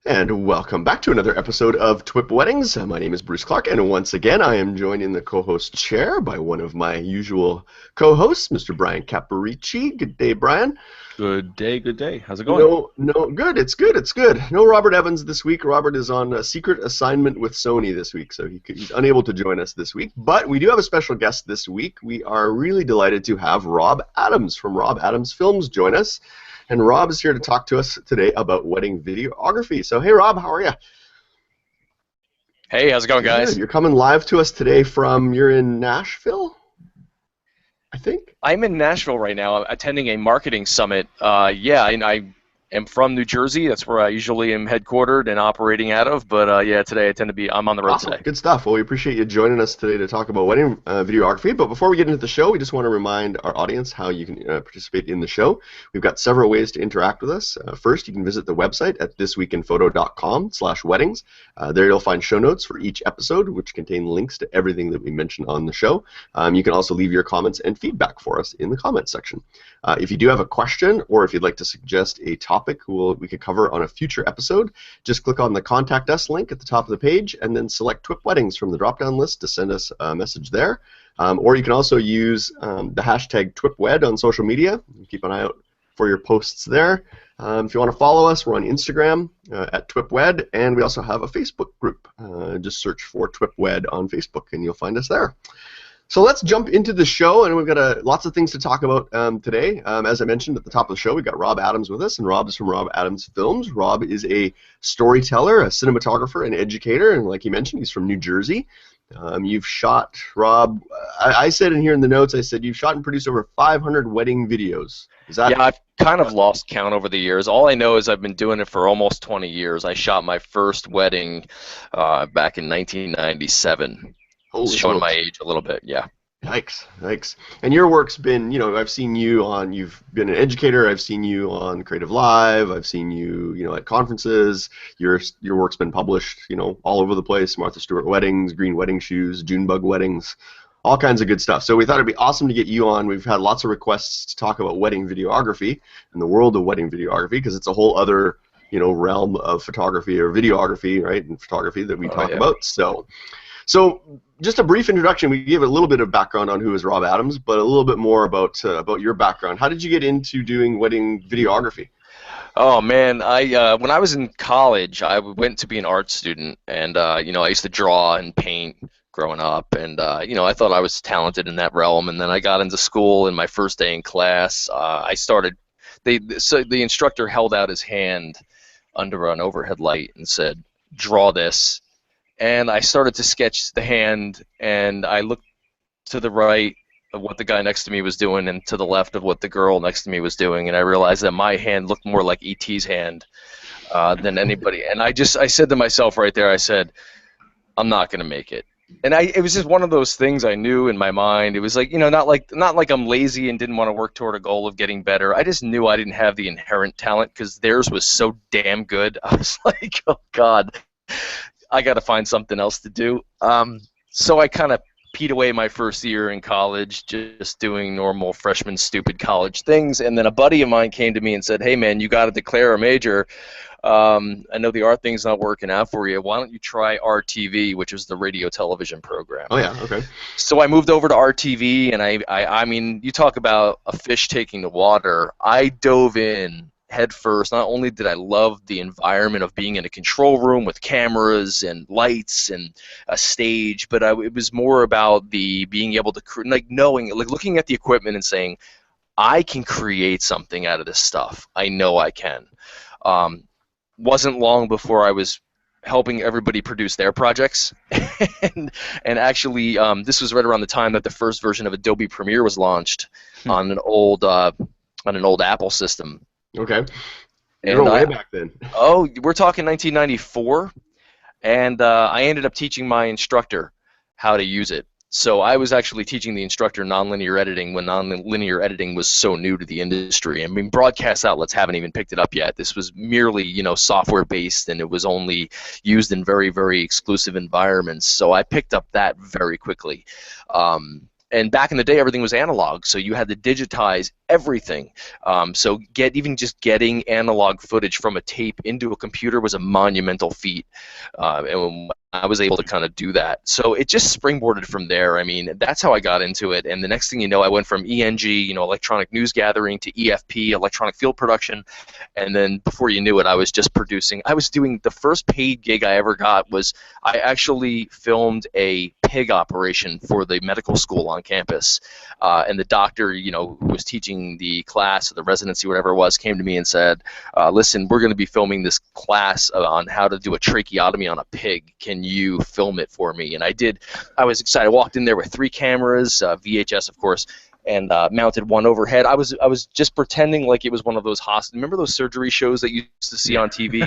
And welcome back to another episode of TWiP Weddings. My name is Bruce Clark, and once again, I am joined in the co-host chair by one of my usual co-hosts, Mr. Brian Caparici. Good day, Brian. Good day, good day. How's it going? No, good. It's good. No Robert Evans this week. Robert is on a secret assignment with Sony this week, so he's unable to join us this week. But we do have a special guest this week. We are really delighted to have Rob Adams from Rob Adams Films join us. And Rob is here to talk to us today about wedding videography. So, hey, Rob, how are you? Hey, how's it going, guys? Good. You're coming live to us today you're in Nashville, I think? I'm in Nashville right now attending a marketing summit. I am from New Jersey. That's where I usually am headquartered and operating out of. But today I'm on the road Awesome. today. Good stuff. Well, we appreciate you joining us today to talk about wedding videography. But before we get into the show, we just want to remind our audience how you can participate in the show. We've got several ways to interact with us. First, you can visit the website at thisweekinphoto.com/weddings. There you'll find show notes for each episode, which contain links to everything that we mentioned on the show. You can also leave your comments and feedback for us in the comments section. If you do have a question, or if you'd like to suggest a topic we could cover on a future episode, just click on the Contact Us link at the top of the page and then select TWiP Weddings from the drop-down list to send us a message there. Or you can also use the hashtag TWiPWed on social media. Keep an eye out for your posts there. If you want to follow us, we're on Instagram at TWiPWed, and we also have a Facebook group. Just search for TWiPWed on Facebook and you'll find us there. So let's jump into the show, and we've got lots of things to talk about today. As I mentioned at the top of the show, we've got Rob Adams with us, and Rob is from Rob Adams Films. Rob is a storyteller, a cinematographer, and educator, and like you mentioned, he's from New Jersey. You've shot, Rob, I said in here in the notes, I said you've shot and produced over 500 wedding videos. Is that? Yeah, I've kind of lost count over the years. All I know is I've been doing it for almost 20 years. I shot my first wedding back in 1997. Showing my age a little bit, yeah. Yikes. And your work's been, I've seen you've been an educator, I've seen you on Creative Live, I've seen you, at conferences. Your work's been published, all over the place. Martha Stewart Weddings, Green Wedding Shoes, Junebug Weddings, all kinds of good stuff. So we thought it'd be awesome to get you on. We've had lots of requests to talk about wedding videography and the world of wedding videography, because it's a whole other, realm of photography or videography, right, and photography that we talk about. So just a brief introduction. We gave a little bit of background on who is Rob Adams, but a little bit more about your background. How did you get into doing wedding videography? Oh man, when I was in college, I went to be an art student, and I used to draw and paint growing up, and I thought I was talented in that realm. And then I got into school, and my first day in class, the instructor held out his hand under an overhead light and said, "Draw this." And I started to sketch the hand, and I looked to the right of what the guy next to me was doing and to the left of what the girl next to me was doing, and I realized that my hand looked more like E.T.'s hand than anybody. And I said to myself right there, I said, I'm not going to make it. And it was just one of those things I knew in my mind. It was like, not like I'm lazy and didn't want to work toward a goal of getting better. I just knew I didn't have the inherent talent because theirs was so damn good. I was like, oh, God. I got to find something else to do. So I kind of peed away my first year in college, just doing normal freshman stupid college things. And then a buddy of mine came to me and said, hey, man, you got to declare a major. I know the art thing's not working out for you. Why don't you try RTV, which is the radio television program? Oh, yeah, okay. So I moved over to RTV, and I mean, you talk about a fish taking the water. I dove in head first. Not only did I love the environment of being in a control room with cameras and lights and a stage, but it was more about the being able to looking at the equipment and saying, I can create something out of this stuff. I know I can. Wasn't long before I was helping everybody produce their projects, and actually this was right around the time that the first version of Adobe Premiere was launched on an old Apple system. Okay. You're way back then. Oh, we're talking 1994, and I ended up teaching my instructor how to use it. So I was actually teaching the instructor nonlinear editing when nonlinear editing was so new to the industry. I mean, broadcast outlets haven't even picked it up yet. This was merely, software-based, and it was only used in very, very exclusive environments. So I picked up that very quickly. And back in the day, everything was analog, so you had to digitize everything. So even just getting analog footage from a tape into a computer was a monumental feat. And I was able to kind of do that. So it just springboarded from there. I mean, that's how I got into it. And the next thing you know, I went from ENG, electronic news gathering, to EFP, electronic field production. And then before you knew it, I was just producing. I was doing the first paid gig I ever got was I actually filmed a pig operation for the medical school on campus. And the doctor, who was teaching the class or the residency, whatever it was, came to me and said, listen, we're going to be filming this class on how to do a tracheotomy on a pig. Can you film it for me? And I did. I was excited. I walked in there with 3 cameras, VHS, of course, and mounted one overhead. I was just pretending like it was one of those hospitals. Remember those surgery shows that you used to see on TV?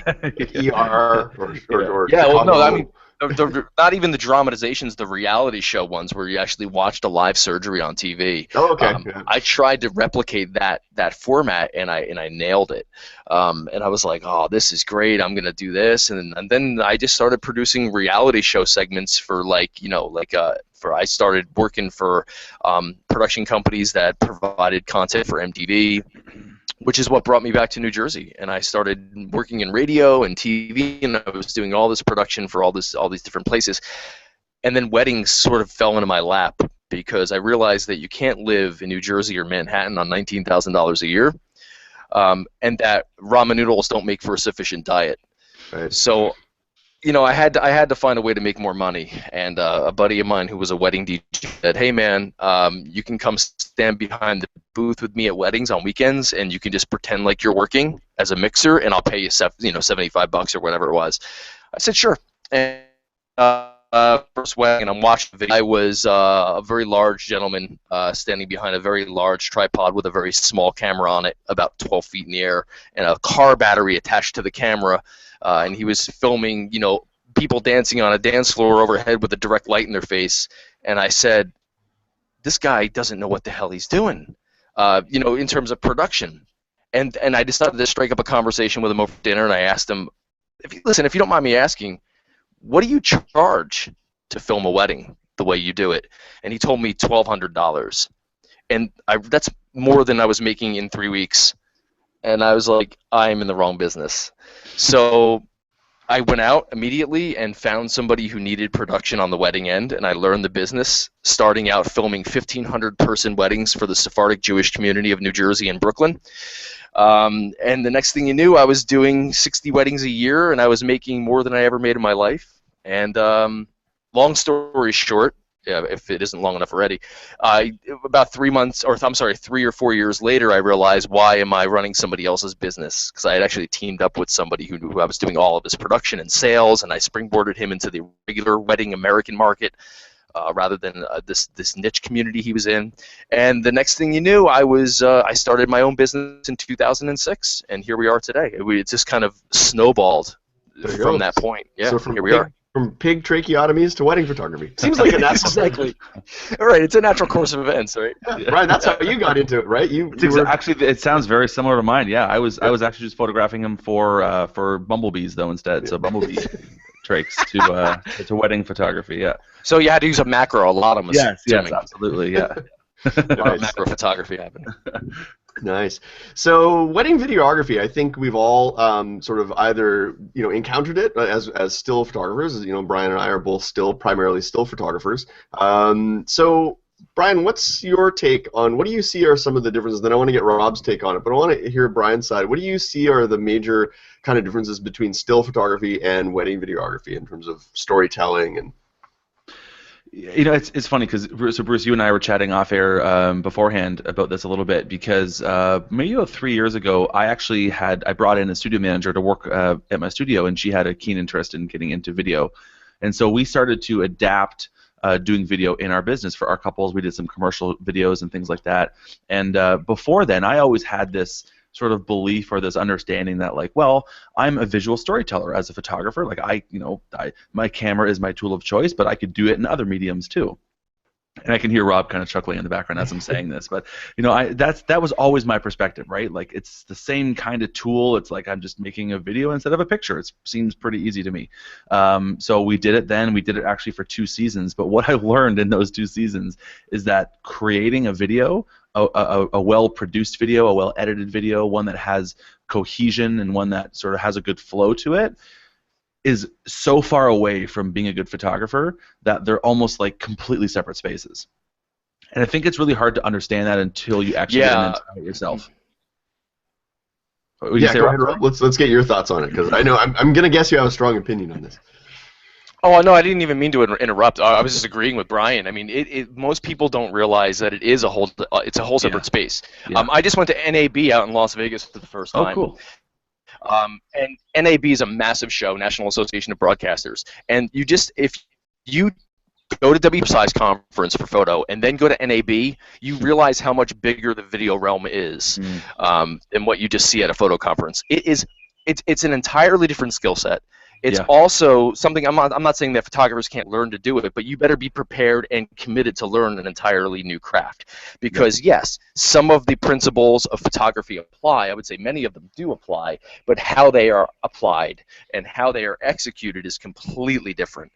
ER or yeah. Well, no, I mean, not even the dramatizations, the reality show ones where you actually watched a live surgery on TV. Oh, okay. I tried to replicate that format, and I nailed it. And I was like, oh, this is great. I'm gonna do this, and then I just started producing reality show segments for I started working for production companies that provided content for MTV, which is what brought me back to New Jersey. And I started working in radio and TV, and I was doing all this production for all these different places. And then weddings sort of fell into my lap because I realized that you can't live in New Jersey or Manhattan on $19,000 a year, and that ramen noodles don't make for a sufficient diet. Right. So, I had to find a way to make more money, and a buddy of mine who was a wedding DJ said, "Hey man, you can come stand behind the booth with me at weddings on weekends, and you can just pretend like you're working as a mixer, and I'll pay you $75 or whatever it was." I said, "Sure." And first wedding, and I'm watching the video. I was a very large gentleman standing behind a very large tripod with a very small camera on it, about 12 feet in the air, and a car battery attached to the camera. And he was filming, people dancing on a dance floor overhead with a direct light in their face. And I said, this guy doesn't know what the hell he's doing, in terms of production. And I decided to strike up a conversation with him over dinner, and I asked him, if you don't mind me asking, what do you charge to film a wedding the way you do it? And he told me $1,200. And that's more than I was making in 3 weeks. And I was like, I'm in the wrong business. So I went out immediately and found somebody who needed production on the wedding end, and I learned the business, starting out filming 1,500-person weddings for the Sephardic Jewish community of New Jersey and Brooklyn. And the next thing you knew, I was doing 60 weddings a year, and I was making more than I ever made in my life. And long story short, if it isn't long enough already, about 3 or 4 years later, I realized, why am I running somebody else's business? Because I had actually teamed up with somebody who I was doing all of his production and sales, and I springboarded him into the regular wedding American market rather than this niche community he was in. And the next thing you knew, I started my own business in 2006, and here we are today. It just kind of snowballed from that point. Yeah, so here we are. From pig tracheotomies to wedding photography. Seems like a natural exactly. Right, it's a natural course of events, right? Yeah. Brian, that's how you got into it, right? Actually, it sounds very similar to mine. Yeah, I was actually just photographing him for bumblebees though instead. So bumblebee trachs to wedding photography. Yeah. So you had to use a macro a lot. I'm assuming. Yes, absolutely. Yeah. Nice. Macro photography happened. Nice. So wedding videography, I think we've all sort of either encountered it as still photographers. Brian and I are both primarily still photographers. So Brian, what's your take on what do you see are some of the differences? Then I want to get Rob's take on it, but I want to hear Brian's side. What do you see are the major kind of differences between still photography and wedding videography in terms of storytelling and? It's funny because Bruce, you and I were chatting off air beforehand about this a little bit because maybe about 3 years ago, I brought in a studio manager to work at my studio, and she had a keen interest in getting into video, and so we started to adapt doing video in our business for our couples. We did some commercial videos and things like that, and before then, I always had this sort of belief or this understanding that, like, well, I'm a visual storyteller as a photographer. Like, my camera is my tool of choice, but I could do it in other mediums too. And I can hear Rob kind of chuckling in the background as I'm saying this, but you know, that was always my perspective, right? Like it's the same kind of tool. It's like I'm just making a video instead of a picture. It seems pretty easy to me. So we did it then. We did it actually for 2 seasons. But what I learned in those 2 seasons is that creating a video, a well-produced video, a well-edited video, one that has cohesion and one that sort of has a good flow to it, is so far away from being a good photographer that they're almost like completely separate spaces. And I think it's really hard to understand that until you actually get into it yourself. Yeah, go ahead, Rob. Let's get your thoughts on it, because I know I'm going to guess you have a strong opinion on this. Oh, no, I didn't even mean to interrupt. I was just agreeing with Brian. I mean, most people don't realize that it is it's a whole separate space. Yeah. I just went to NAB out in Las Vegas for the first time. Oh, cool. And NAB is a massive show, National Association of Broadcasters. And if you go to WPSI's conference for photo and then go to NAB, you realize how much bigger the video realm is than what you just see at a photo conference. It's an entirely different skill set. It's also something, I'm not saying that photographers can't learn to do it, but you better be prepared and committed to learn an entirely new craft. Because yes, some of the principles of photography apply. I would say many of them do apply, but how they are applied and how they are executed is completely different.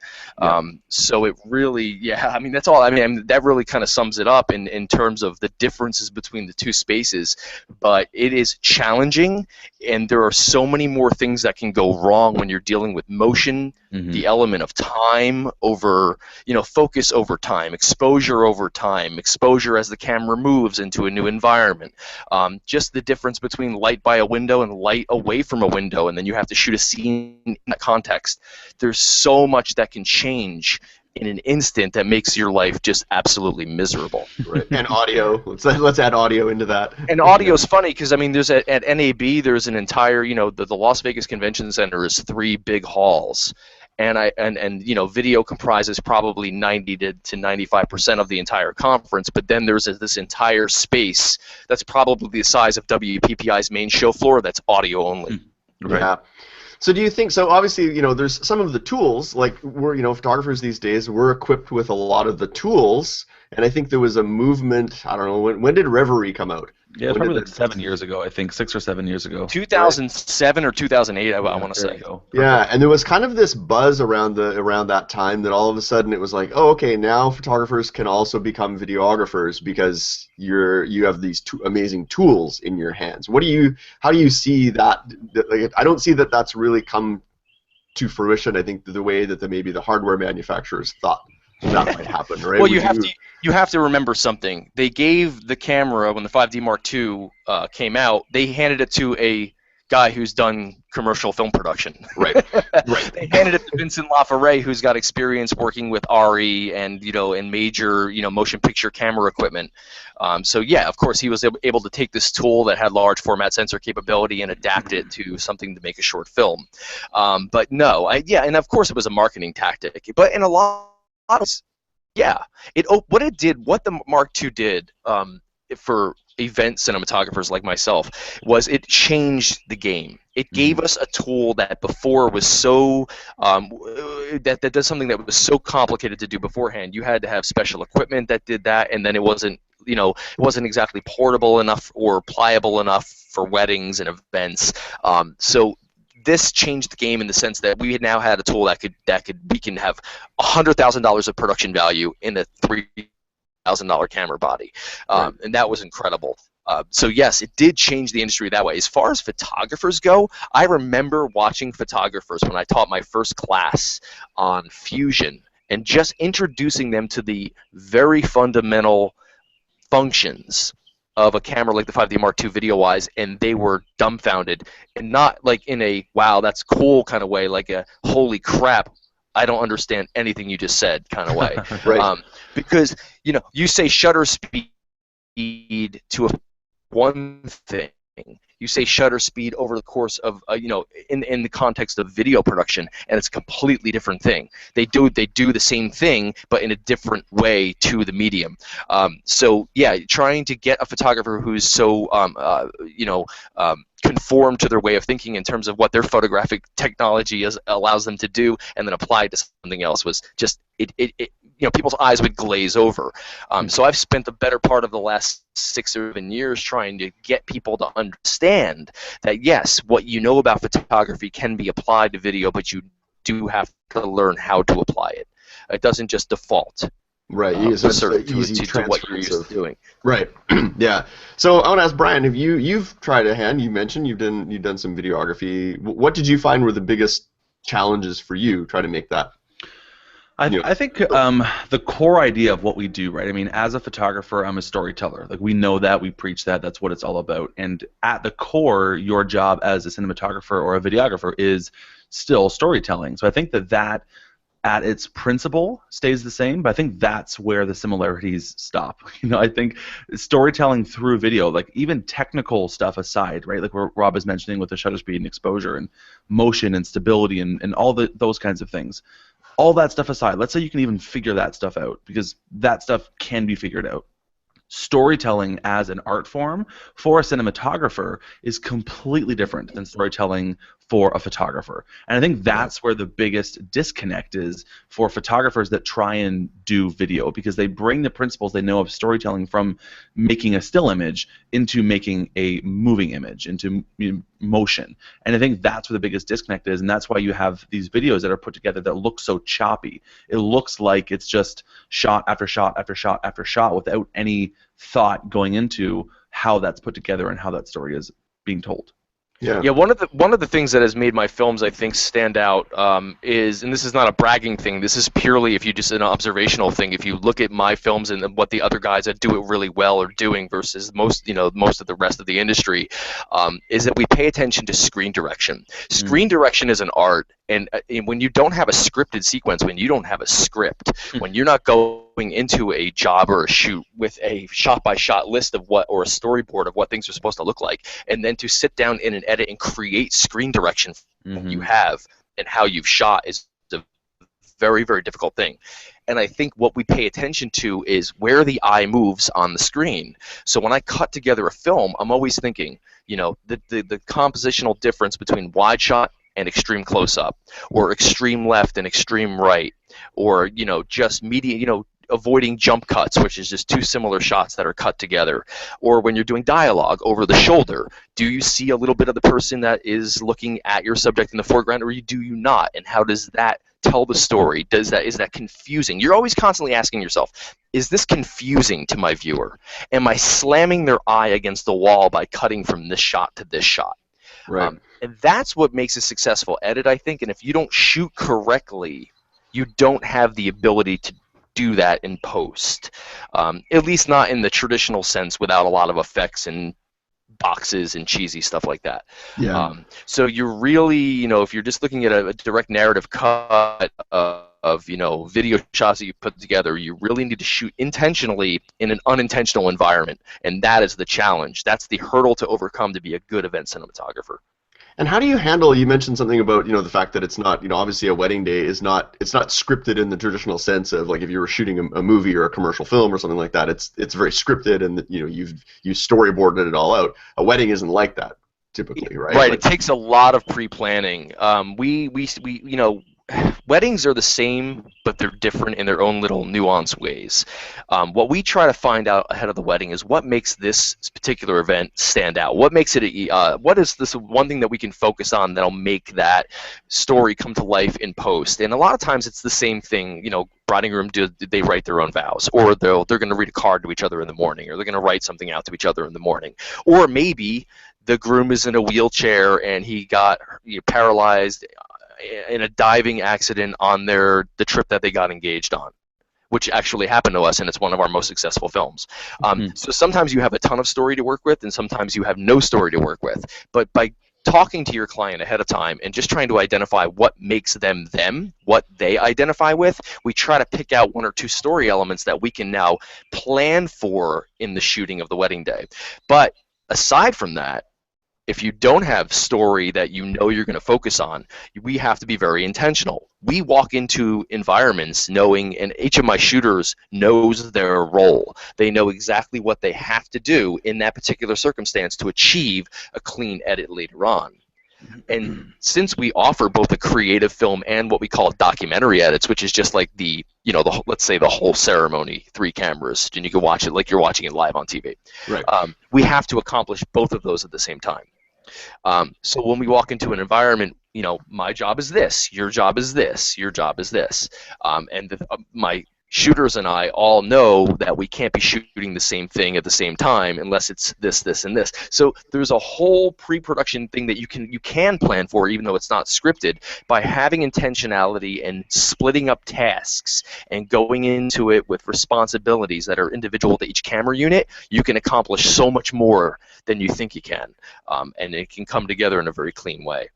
So it really, I mean, that's all. I mean, that really kind of sums it up in terms of the differences between the 2 spaces. But it is challenging, and there are so many more things that can go wrong when you're dealing with motion, the element of time over, focus over time, exposure over time, exposure as the camera moves into a new environment, just the difference between light by a window and light away from a window, and then you have to shoot a scene in that context. There's so much that can change in an instant that makes your life just absolutely miserable. Right. And audio. Let's add audio into that. And audio is funny because, I mean, there's at NAB, there's an entire, the Las Vegas Convention Center is 3 big halls. And video comprises probably 90 to 95% of the entire conference, but then there's this entire space that's probably the size of WPPI's main show floor that's audio only. Right. Yeah. So do you think, so obviously, there's some of the tools, like photographers these days, we're equipped with a lot of the tools, and I think there was a movement, I don't know, when did Reverie come out? Yeah, probably like 7 years ago, I think, 6 or 7 years ago. 2007 or 2008, I want to say. Yeah, and there was kind of this buzz around that time that all of a sudden it was like, oh, okay, now photographers can also become videographers because you have these amazing tools in your hands. How do you see that? Like, I don't see that that's really come to fruition. I think the way that maybe the hardware manufacturers thought that might happen, right? Well, you have to remember something. They gave the camera, when the 5D Mark II came out, they handed it to a guy who's done commercial film production. Right. Right. They handed it to Vincent LaFerre, who's got experience working with ARRI and in major motion picture camera equipment. So yeah, of course, he was able to take this tool that had large format sensor capability and adapt it to something to make a short film. But no, and of course it was a marketing tactic. But in a lot of what the Mark II did for event cinematographers like myself was it changed the game. It gave us a tool that before was so that does something that was so complicated to do beforehand. You had to have special equipment that did that, and then it wasn't it wasn't exactly portable enough or pliable enough for weddings and events. So this changed the game in the sense that we now had a tool we can have $100,000 of production value in a $3,000 camera body, and that was incredible. So yes, it did change the industry that way. As far as photographers go, I remember watching photographers when I taught my first class on Fusion and just introducing them to the very fundamental functions of a camera like the 5D Mark II video-wise, and they were dumbfounded, and not like in a wow, that's cool kind of way, like a holy crap, I don't understand anything you just said kind of way. Right. Because you say shutter speed to one thing. You say shutter speed over the course of in the context of video production, and it's a completely different thing. They do the same thing, but in a different way to the medium. So yeah, trying to get a photographer who's so conform to their way of thinking in terms of what their photographic technology allows them to do, and then apply it to something else was just it people's eyes would glaze over. So I've spent the better part of the last 6 or 7 years trying to get people to understand that yes, what you know about photography can be applied to video, but you do have to learn how to apply it. It doesn't just default. Right, so it's the easy to what you're transference used to doing. Right, yeah. So I want to ask Brian, you've tried a hand? You mentioned you've done some videography. What did you find were the biggest challenges for you trying to make that? I think the core idea of what we do, right? I mean, as a photographer, I'm a storyteller. Like, we know that, we preach that, that's what it's all about. And at the core, your job as a cinematographer or a videographer is still storytelling. So I think that at its principle stays the same, but I think that's where the similarities stop. I think storytelling through video, like even technical stuff aside, right? Like what Rob is mentioning with the shutter speed and exposure and motion and stability and all those kinds of things. All that stuff aside, let's say you can even figure that stuff out, because that stuff can be figured out. Storytelling as an art form for a cinematographer is completely different than storytelling for a photographer. And I think that's where the biggest disconnect is for photographers that try and do video, because they bring the principles they know of storytelling from making a still image into making a moving image, into motion. And I think that's where the biggest disconnect is, and that's why you have these videos that are put together that look so choppy. It looks like it's just shot after shot after shot after shot without any thought going into how that's put together and how that story is being told. Yeah, one of the things that has made my films, I think, stand out is, and this is not a bragging thing, this is purely if you just an observational thing. If you look at my films and what the other guys that do it really well are doing versus most of the rest of the industry, is that we pay attention to screen direction. Screen direction is an art, and when you don't have a scripted sequence, when you don't have a script, when you're not going into a job or a shoot with a shot-by-shot list of what, or a storyboard of what things are supposed to look like, and then to sit down in an edit and create screen direction you have and how you've shot is a very, very difficult thing. And I think what we pay attention to is where the eye moves on the screen. So when I cut together a film, I'm always thinking, the compositional difference between wide shot and extreme close-up, or extreme left and extreme right, or just medium, avoiding jump cuts, which is just two similar shots that are cut together. Or when you're doing dialogue over the shoulder, do you see a little bit of the person that is looking at your subject in the foreground, or do you not? And how does that tell the story? Is that confusing? You're always constantly asking yourself, is this confusing to my viewer? Am I slamming their eye against the wall by cutting from this shot to this shot? Right. And that's what makes a successful edit, I think. And if you don't shoot correctly, you don't have the ability to do that in post, at least not in the traditional sense, without a lot of effects and boxes and cheesy stuff like that. Yeah. So you're really, if you're just looking at a direct narrative cut of video shots that you put together, you really need to shoot intentionally in an unintentional environment, and that is the challenge. That's the hurdle to overcome to be a good event cinematographer. And how do you handle, you mentioned something about, the fact that it's not, obviously a wedding day is not, it's not scripted in the traditional sense of, like, if you were shooting a movie or a commercial film or something like that, it's very scripted, and you storyboarded it all out. A wedding isn't like that typically, right? Right. It takes a lot of pre-planning. Weddings are the same, but they're different in their own little nuanced ways. What we try to find out ahead of the wedding is what makes this particular event stand out. What makes it? What is this one thing that we can focus on that'll make that story come to life in post? And a lot of times it's the same thing. Bride and groom, they write their own vows, or they're going to read a card to each other in the morning, or they're going to write something out to each other in the morning, or maybe the groom is in a wheelchair and he got paralyzed in a diving accident on the trip that they got engaged on, which actually happened to us, and it's one of our most successful films. So sometimes you have a ton of story to work with, and sometimes you have no story to work with. But by talking to your client ahead of time and just trying to identify what makes them, what they identify with, we try to pick out one or two story elements that we can now plan for in the shooting of the wedding day. But aside from that, if you don't have story that you're going to focus on, we have to be very intentional. We walk into environments knowing, and each of my shooters knows their role. They know exactly what they have to do in that particular circumstance to achieve a clean edit later on. And since we offer both a creative film and what we call documentary edits, which is just like the, you know, let's say the whole ceremony, 3 cameras, and you can watch it like you're watching it live on TV. Right. We have to accomplish both of those at the same time. So when we walk into an environment, you know, my job is this, your job is this, your job is this, and my shooters and I all know that we can't be shooting the same thing at the same time unless it's this, this, and this. So there's a whole pre-production thing that you can plan for, even though it's not scripted, by having intentionality and splitting up tasks and going into it with responsibilities that are individual to each camera unit. You can accomplish so much more than you think you can, and it can come together in a very clean way.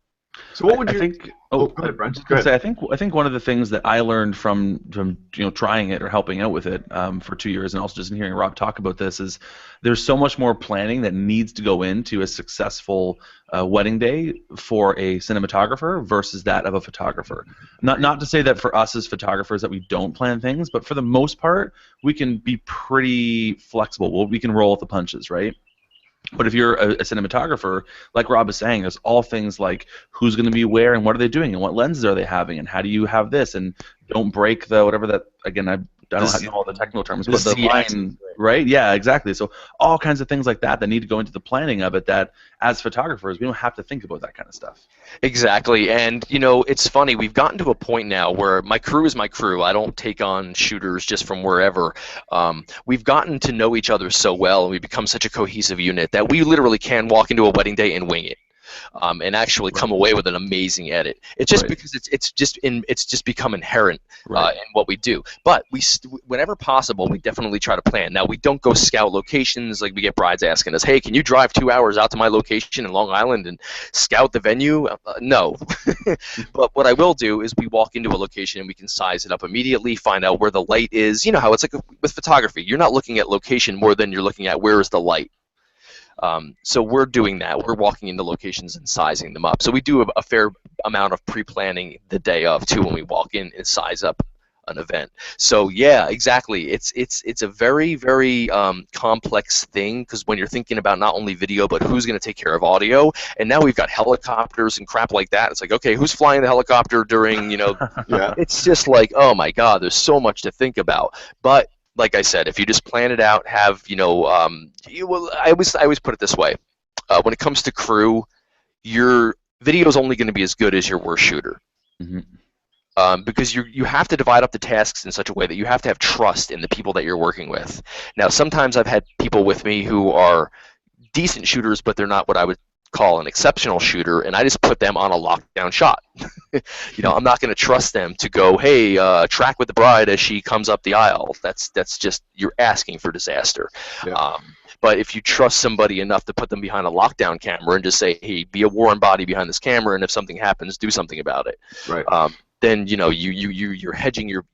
So what would you think? Go ahead, Brian. I think one of the things that I learned from you know, trying it or helping out with it for 2 years, and also just in hearing Rob talk about this, is there's so much more planning that needs to go into a successful wedding day for a cinematographer versus that of a photographer. Not to say that for us as photographers that we don't plan things, but for the most part we can be pretty flexible. We can roll with the punches, right? But if you're a cinematographer, like Rob is saying, there's all things like who's going to be where and what are they doing and what lenses are they having and how do you have this and don't break the whatever that, again, I don't know all the technical terms, but the line, right? Yeah, exactly. So all kinds of things like that need to go into the planning of it that as photographers we don't have to think about that kind of stuff. Exactly, and you know, it's funny, we've gotten to a point now where my crew is my crew. I don't take on shooters just from wherever. We've gotten to know each other so well and we've become such a cohesive unit that we literally can walk into a wedding day and wing it. And actually come away with an amazing edit. It's just because it's just become inherent in what we do. But whenever possible, we definitely try to plan. Now we don't go scout locations. Like we get brides asking us, "Hey, can you drive 2 hours out to my location in Long Island and scout the venue?" No. But what I will do is we walk into a location and we can size it up immediately, find out where the light is. You know how it's like with photography. You're not looking at location more than you're looking at where is the light. So we're doing that. We're walking into locations and sizing them up. So we do a fair amount of pre-planning the day of too when we walk in and size up an event. So yeah, exactly. It's a very, very complex thing because when you're thinking about not only video but who's going to take care of audio, and now we've got helicopters and crap like that. It's like, okay, who's flying the helicopter during, you know? Yeah. It's just like, oh my God, there's so much to think about. But like I said, if you just plan it out, have, you know, I always put it this way. When it comes to crew, your video is only going to be as good as your worst shooter. Mm-hmm. Because you have to divide up the tasks in such a way that you have to have trust in the people that you're working with. Now, sometimes I've had people with me who are decent shooters, but they're not what I would call an exceptional shooter, and I just put them on a lockdown shot. You know, I'm not going to trust them to go, hey, track with the bride as she comes up the aisle. That's just, you're asking for disaster. Yeah. But if you trust somebody enough to put them behind a lockdown camera and just say, hey, be a warm body behind this camera, and if something happens, do something about it. Right. Then, you know, you're hedging your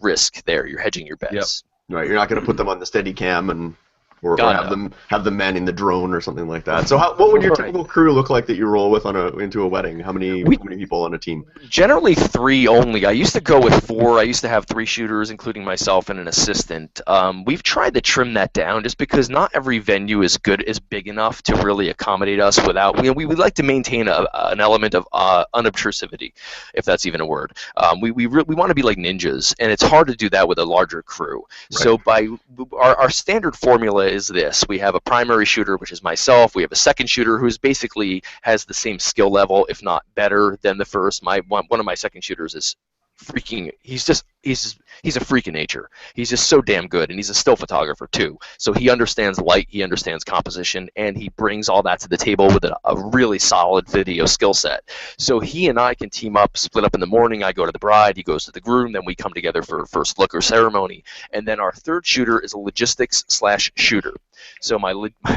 risk there. You're hedging your bets. Yep. Right. You're not going to put them on the steady cam and or have them manning the drone or something like that. So what would your typical crew look like that you roll with into a wedding? How many people on a team? Generally 3 only. I used to go with 4. I used to have 3 shooters, including myself and an assistant. We've tried to trim that down just because not every venue is big enough to really accommodate us without. We would like to maintain an element of unobtrusivity, if that's even a word. We want to be like ninjas, and it's hard to do that with a larger crew. Right. So by our standard formula is this. We have a primary shooter, which is myself. We have a second shooter who's basically has the same skill level, if not better than the first. One of my second shooters is freaking, he's a freak in nature. He's just so damn good, and he's a still photographer too. So he understands light, he understands composition, and he brings all that to the table with a really solid video skill set. So he and I can team up, split up in the morning. I go to the bride, he goes to the groom, then we come together for first look or ceremony. And then our third shooter is a logistics/shooter. So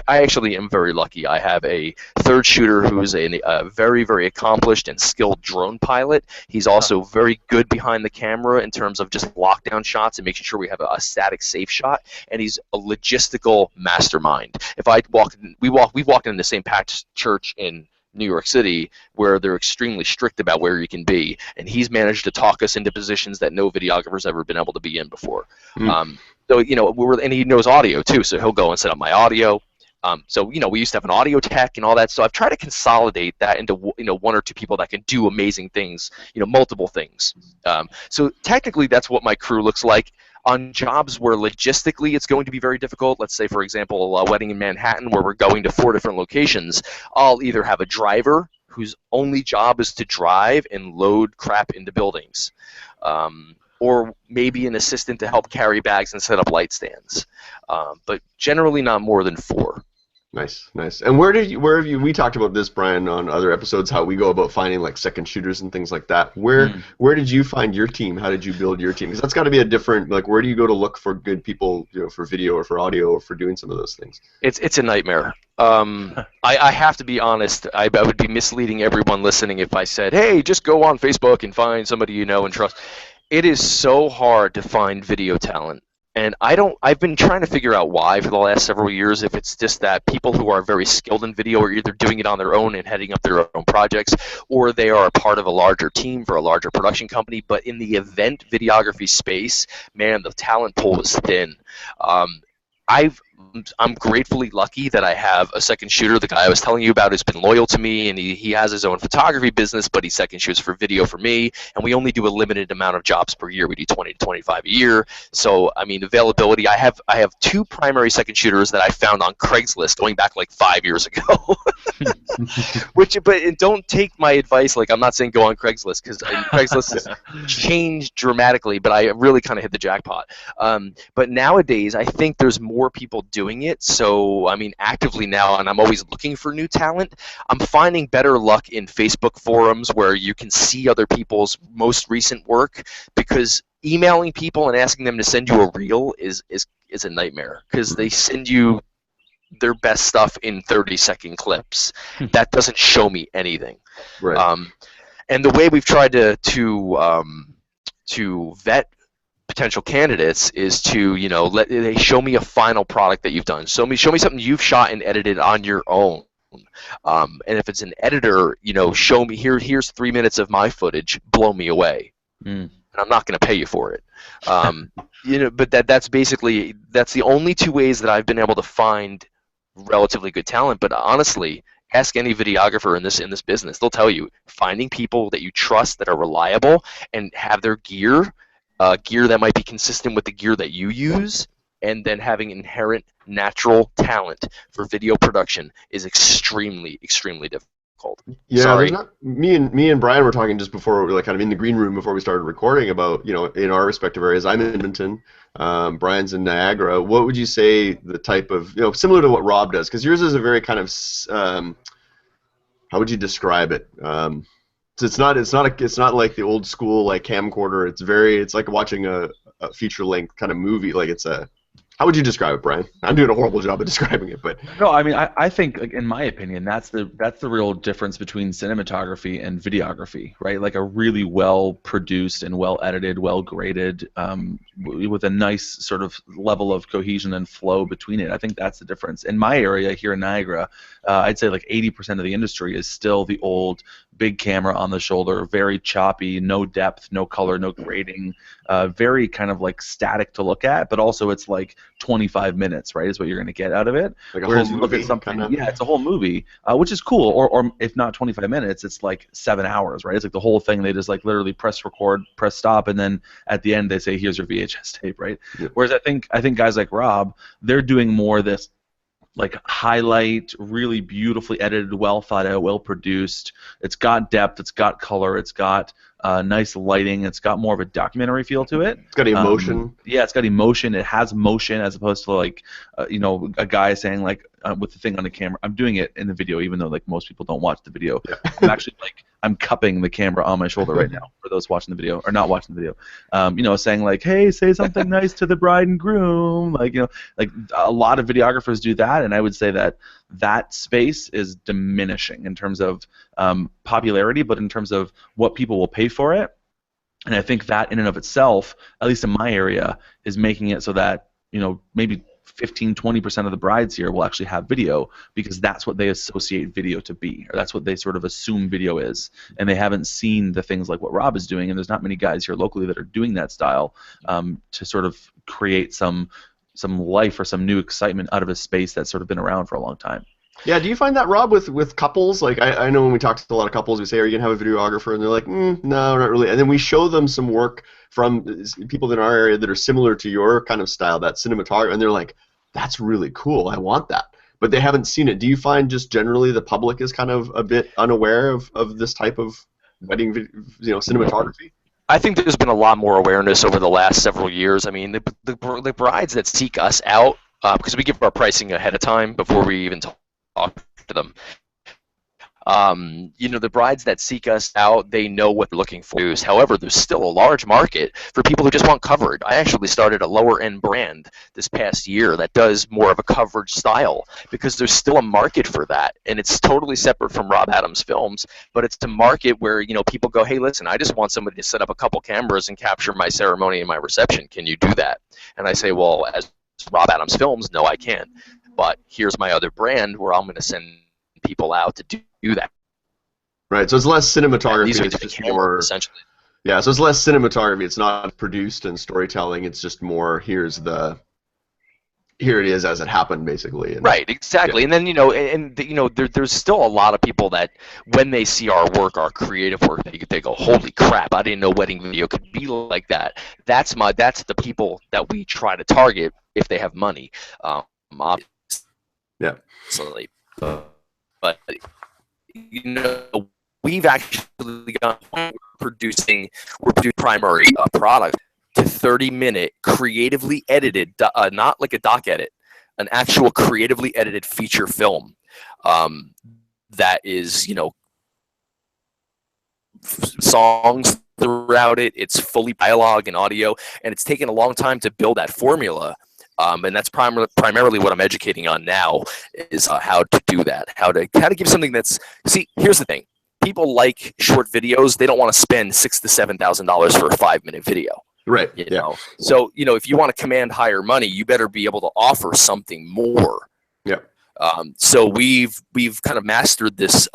I actually am very lucky. I have a third shooter who's a very, very accomplished and skilled drone pilot. He's also very good behind the camera in terms of just lockdown shots and making sure we have a static, safe shot. And he's a logistical mastermind. We've walked into the St. Pat's Church in New York City, where they're extremely strict about where you can be, and he's managed to talk us into positions that no videographer's ever been able to be in before. So, you know, and he knows audio too, so he'll go and set up my audio. So we used to have an audio tech and all that. So I've tried to consolidate that into one or two people that can do amazing things, multiple things. So technically, that's what my crew looks like. On jobs where logistically it's going to be very difficult, let's say, for example, a wedding in Manhattan where we're going to 4 different locations, I'll either have a driver whose only job is to drive and load crap into buildings, or maybe an assistant to help carry bags and set up light stands, but generally not more than 4. Nice, nice. And where have you? We talked about this, Brian, on other episodes, how we go about finding like second shooters and things like that. Where did you find your team? How did you build your team? Because that's got to be a different. Like, where do you go to look for good people, for video or for audio or for doing some of those things? It's a nightmare. I have to be honest. I would be misleading everyone listening if I said, hey, just go on Facebook and find somebody you know and trust. It is so hard to find video talent. And I've been trying to figure out why for the last several years, if it's just that people who are very skilled in video are either doing it on their own and heading up their own projects, or they are a part of a larger team for a larger production company. But in the event videography space, man, the talent pool is thin. I'm gratefully lucky that I have a second shooter. The guy I was telling you about has been loyal to me, and he has his own photography business, but he second shoots for video for me, and we only do a limited amount of jobs per year. We do 20 to 25 a year. So, I mean, availability, I have 2 primary second shooters that I found on Craigslist going back like 5 years ago. But don't take my advice, like I'm not saying go on Craigslist, because Craigslist has changed dramatically, but I really kind of hit the jackpot. But nowadays, I think there's more people doing it. So, I mean, actively now, and I'm always looking for new talent, I'm finding better luck in Facebook forums where you can see other people's most recent work, because emailing people and asking them to send you a reel is a nightmare, because they send you their best stuff in 30-second clips. That doesn't show me anything. Right. And the way we've tried to vet potential candidates is to let they show me a final product that you've done. Show me something you've shot and edited on your own. And if it's an editor, show me here's 3 minutes of my footage. Blow me away. And I'm not going to pay you for it. But that's the only 2 ways that I've been able to find relatively good talent. But honestly, ask any videographer in this business. They'll tell you, finding people that you trust, that are reliable, and have their gear that might be consistent with the gear that you use, and then having inherent natural talent for video production is extremely, extremely difficult. Yeah, Sorry. me and Brian were talking just before, we were like kind of in the green room before we started recording about, in our respective areas. I'm in Edmonton, Brian's in Niagara. What would you say the type of, similar to what Rob does? Because yours is a very kind of, how would you describe it? It's not like the old school like camcorder. It's like watching a feature length kind of movie. Like how would you describe it, Brian? I'm doing a horrible job of describing it, but no, I mean, I think, like, in my opinion, that's the real difference between cinematography and videography, right? Like a really well produced and well edited, well graded, with a nice sort of level of cohesion and flow between it. I think that's the difference. In my area here in Niagara, I'd say like 80% of the industry is still the old big camera on the shoulder, very choppy, no depth, no color, no grading, very kind of like static to look at, but also it's like 25 minutes, right, is what you're going to get out of it. like a Whereas whole you look movie, at something, kinda. yeah, it's a whole movie, which is cool, or if not 25 minutes, it's like 7 hours, right? It's like the whole thing, they just like literally press record, press stop, and then at the end they say, here's your VHS tape, right? Yeah. Whereas I think guys like Rob, they're doing more of this like highlight, really beautifully edited, well thought out, well produced. It's got depth, it's got color, it's got nice lighting, it's got more of a documentary feel to it. It's got emotion. Yeah, it's got emotion. It has motion, as opposed to like a guy saying like with the thing on the camera. I'm doing it in the video, even though like most people don't watch the video. Yeah. I'm actually like I'm cupping the camera on my shoulder right now for those watching the video or not watching the video. Saying like, hey, say something nice to the bride and groom. Like like a lot of videographers do that, and I would say that space is diminishing in terms of popularity, but in terms of what people will pay for it. And I think that in and of itself, at least in my area, is making it so that maybe 15-20% of the brides here will actually have video, because that's what they associate video to be, or that's what they sort of assume video is, and they haven't seen the things like what Rob is doing, and there's not many guys here locally that are doing that style to sort of create some life or some new excitement out of a space that's sort of been around for a long time. Yeah, do you find that, Rob, with couples? Like, I know when we talk to a lot of couples, we say, are you going to have a videographer? And they're like, no, not really. And then we show them some work from people in our area that are similar to your kind of style, that cinematography, and they're like, that's really cool, I want that. But they haven't seen it. Do you find just generally the public is kind of a bit unaware of this type of wedding, cinematography? I think there's been a lot more awareness over the last several years. I mean, the brides that seek us out, because we give our pricing ahead of time before we even talk to them. The brides that seek us out, they know what they're looking for. However, there's still a large market for people who just want coverage. I actually started a lower-end brand this past year that does more of a coverage style because there's still a market for that, and it's totally separate from Rob Adams Films, but it's a market where people go, hey, listen, I just want somebody to set up a couple cameras and capture my ceremony and my reception. Can you do that? And I say, well, as Rob Adams Films, no, I can't. But here's my other brand where I'm going to send people out to do that. Right, so it's less cinematography. These are it's the just cameras, more, essentially. Yeah, so it's less cinematography. It's not produced and storytelling. It's just more here it is as it happened, basically. And, right, exactly. Yeah. And then there's still a lot of people that when they see our work, our creative work, they go, holy crap! I didn't know wedding video could be like that. That's the people that we try to target if they have money. Obviously. Yeah. But we've actually got producing primary product to 30-minute creatively edited, not like a doc edit, an actual creatively edited feature film that is, songs throughout it. It's fully dialogue and audio, and it's taken a long time to build that formula. And that's primarily what I'm educating on now is how to do that, how to give something that's. See, here's the thing: people like short videos. They don't want to spend $6,000 to $7,000 for a 5-minute video. Right. You know? So if you want to command higher money, you better be able to offer something more. Yeah. So we've kind of mastered this